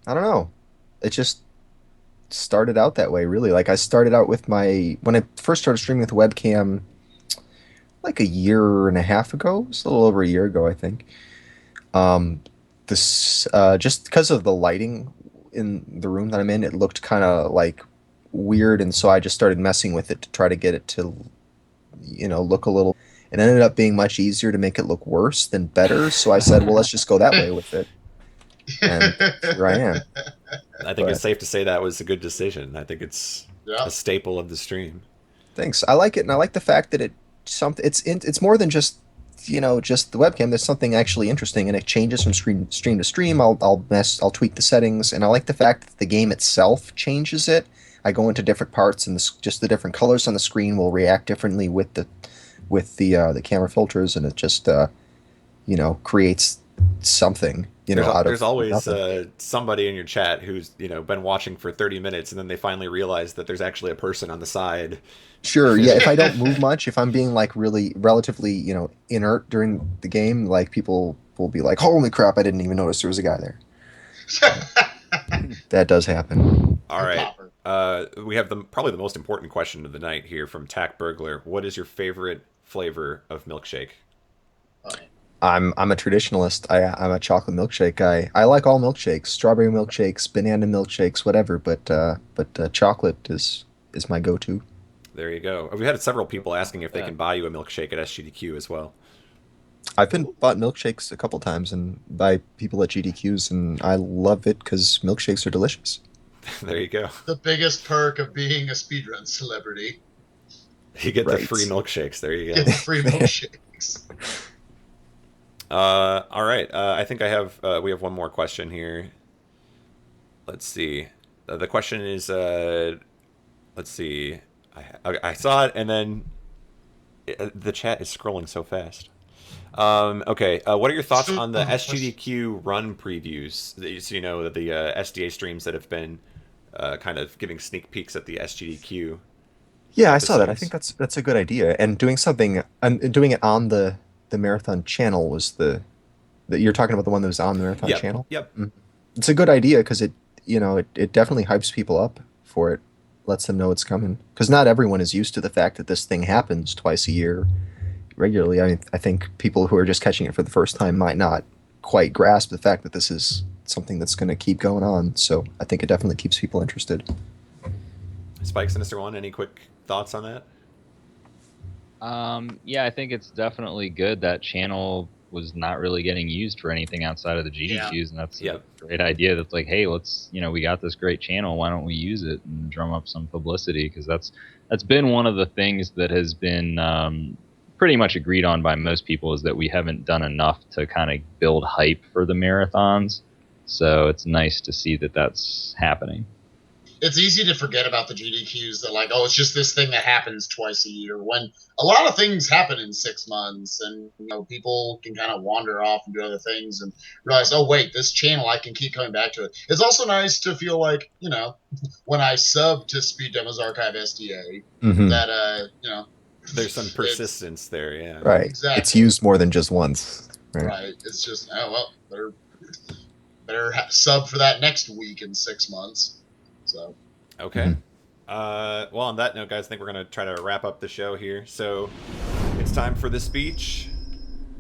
know. It just started out that way, really. Like I started out with when I first started streaming with webcam, like a year and a half ago. It's a little over a year ago, I think. This just because of the lighting in the room that I'm in, it looked kind of like weird, and so I just started messing with it to try to get it to, look a little. It ended up being much easier to make it look worse than better. So I said, well, let's just go that way with it, and here I am. I think it's But safe to say that was a good decision. I think it's Yeah. a staple of the stream. thanks. I like it, and I like the fact that it's more than just just the webcam. There's something actually interesting, and it changes from stream to stream. I'll tweak the settings, and I like the fact that the game itself changes it. I go into different parts, and just the different colors on the screen will react differently with the camera filters, and it just creates something out There's of always nothing. somebody in your chat who's been watching for 30 minutes and then they finally realize that there's actually a person on the side. Sure, yeah. If I don't move much, if I'm being like really relatively inert during the game, like people will be like, "Holy crap! I didn't even notice there was a guy there." That does happen. All right. Popper. We have probably the most important question of the night here from Tack Burglar. What is your favorite flavor of milkshake? I'm a traditionalist. I'm a chocolate milkshake guy. I like all milkshakes, strawberry milkshakes, banana milkshakes, whatever. But chocolate is my go-to. There you go. We've had several people asking if they can buy you a milkshake at SGDQ as well. I've been bought milkshakes a couple times and by people at GDQs, and I love it because milkshakes are delicious. There you go. The biggest perk of being a speedrun celebrity. You get the Right. free milkshakes. There you Get go. the free milkshakes. All right. I think we have one more question here. Let's see. The question is, let's see. I saw it, and then the chat is scrolling so fast. Okay. What are your thoughts on the SGDQ run previews? So, the SDA streams that have been kind of giving sneak peeks at the SGDQ. Yeah, I saw that. I episodes. think that's a good idea. And doing it on the marathon channel was that you're talking about the one that was on the marathon Yep. channel. Yep. It's a good idea because it definitely hypes people up for it, lets them know it's coming. Because not everyone is used to the fact that this thing happens twice a year regularly. I mean, I think people who are just catching it for the first time might not quite grasp the fact that this is something that's going to keep going on. So I think it definitely keeps people interested. Spike Sinister One. Any quick thoughts on that? Yeah, I think it's definitely good. That channel was not really getting used for anything outside of the GDQs, and that's Yep. a great idea. That's like, hey, let's we got this great channel. Why don't we use it and drum up some publicity? Because that's been one of the things that has been pretty much agreed on by most people, is that we haven't done enough to kind of build hype for the marathons. So it's nice to see that that's happening. It's easy to forget about the GDQs that it's just this thing that happens twice a year, when a lot of things happen in 6 months, and people can kind of wander off and do other things and realize, oh wait, this channel, I can keep coming back to it. It's also nice to feel like, when I sub to Speed Demos Archive SDA, Mhm. that There's some persistence there. Yeah. Right. Exactly. It's used more than just once. right. It's just better sub for that next week in 6 months. So Okay. Well, on that note, guys, I think we're going to try to wrap up the show here. So it's time for the speech.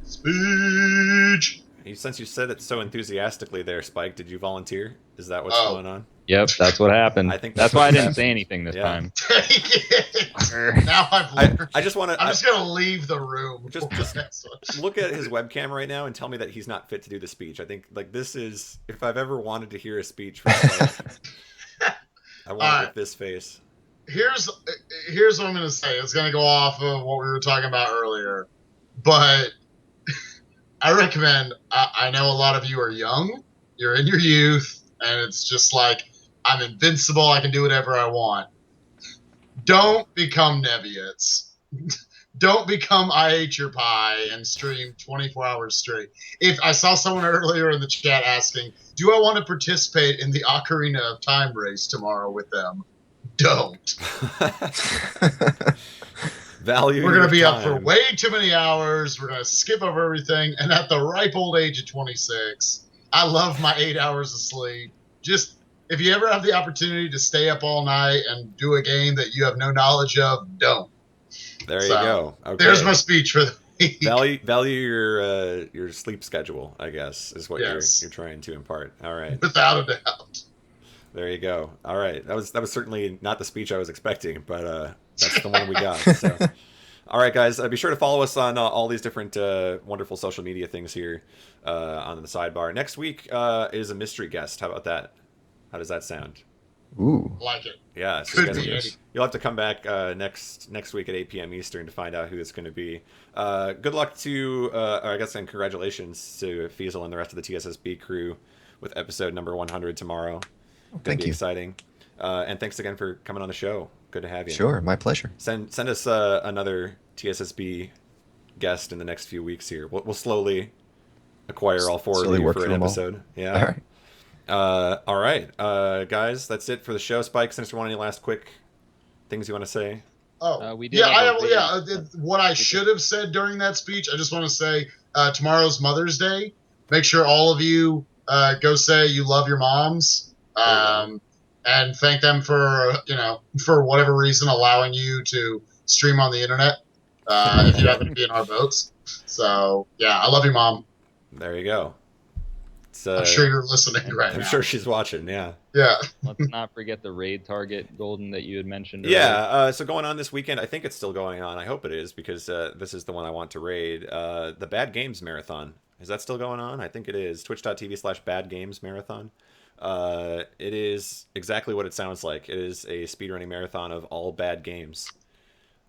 speech. Since you said it so enthusiastically there, Spike, did you volunteer? Is that what's Oh. going on? Yep, that's what happened. I think that's that's why I what didn't happened. say anything this Yeah. time. Take it. Now I've learned. I just want I'm to just gonna leave the room. Just- for just- the next one. look at his webcam right now and tell me that he's not fit to do the speech. I think this is, if I've ever wanted to hear a speech from Spike, I want it with this face. Here's what I'm gonna say. It's gonna go off of what we were talking about earlier, but I recommend. I know a lot of you are young. You're in your youth, and it's just like, I'm invincible. I can do whatever I want. Don't become Neviates. Don't become I Ate Your Pie and stream 24 hours straight. If I saw someone earlier in the chat asking, do I want to participate in the Ocarina of Time race tomorrow with them? Don't. Value. We're going to your be up for time. way too many hours. We're going to skip over everything. And at the ripe old age of 26, I love my 8 hours of sleep. Just, if you ever have the opportunity to stay up all night and do a game that you have no knowledge of, don't. There you So, go. Okay. There's my speech for the week. Value your sleep schedule, I guess, is what Yes. you're trying to impart. All right. Without a doubt. There you go. All right, that was certainly not the speech I was expecting, but that's the one we got. So, all right, guys, be sure to follow us on all these different wonderful social media things here on the sidebar. Next week is a mystery guest. How about that? How does that sound? Ooh. Like it. Yeah, so Could you be guys, any. you'll have to come back next week at 8 p.m. Eastern to find out who it's going to be. Good luck to, or I guess, and congratulations to Feasel and the rest of the TSSB crew with episode number 100 tomorrow. Gonna Thank be you. exciting. And thanks again for coming on the show. Good to have you. Sure, my pleasure. Send us another TSSB guest in the next few weeks here. We'll slowly acquire all four of Slowly you work for an through 'em all. episode. Yeah. All right. All right, guys, that's it for the show. Spike, since you want any last quick things you want to say? Oh, We did yeah, have a what I should have said during that speech, I just want to say tomorrow's Mother's Day. Make sure all of you go say you love your moms and thank them for, for whatever reason, allowing you to stream on the internet if you happen to be in our boats. So, yeah, I love you, Mom. There you go. I'm sure you're listening right I'm now. sure she's watching. Yeah. Yeah. Let's not forget the raid target, Golden, that you had mentioned earlier. Yeah. So going on this weekend, I think it's still going on. I hope it is because this is the one I want to raid. The Bad Games Marathon. Is that still going on? I think it is. Twitch.tv/Bad Games Marathon. It is exactly what it sounds like. It is a speedrunning marathon of all bad games.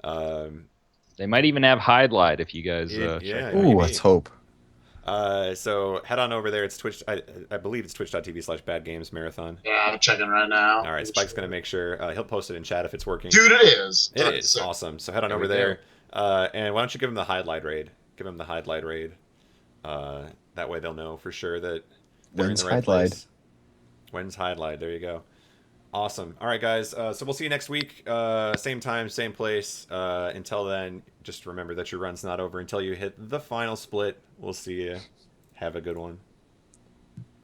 They might even have Hide if you guys check. Ooh, let's hope. So head on over there. It's Twitch. I believe it's twitch.tv/Bad Games Marathon. Yeah, I'm checking right now. All right, Spike's gonna make sure he'll post it in chat if it's working. Dude, it is. It is awesome. So head on over there, and why don't you give him the highlight raid? Give him the highlight raid. That way they'll know for sure that they're When's in the right highlight? place. When's highlight? There you go. Awesome. All right, guys. So we'll see you next week. Same time, same place. Until then, just remember that your run's not over until you hit the final split. We'll see you. Have a good one.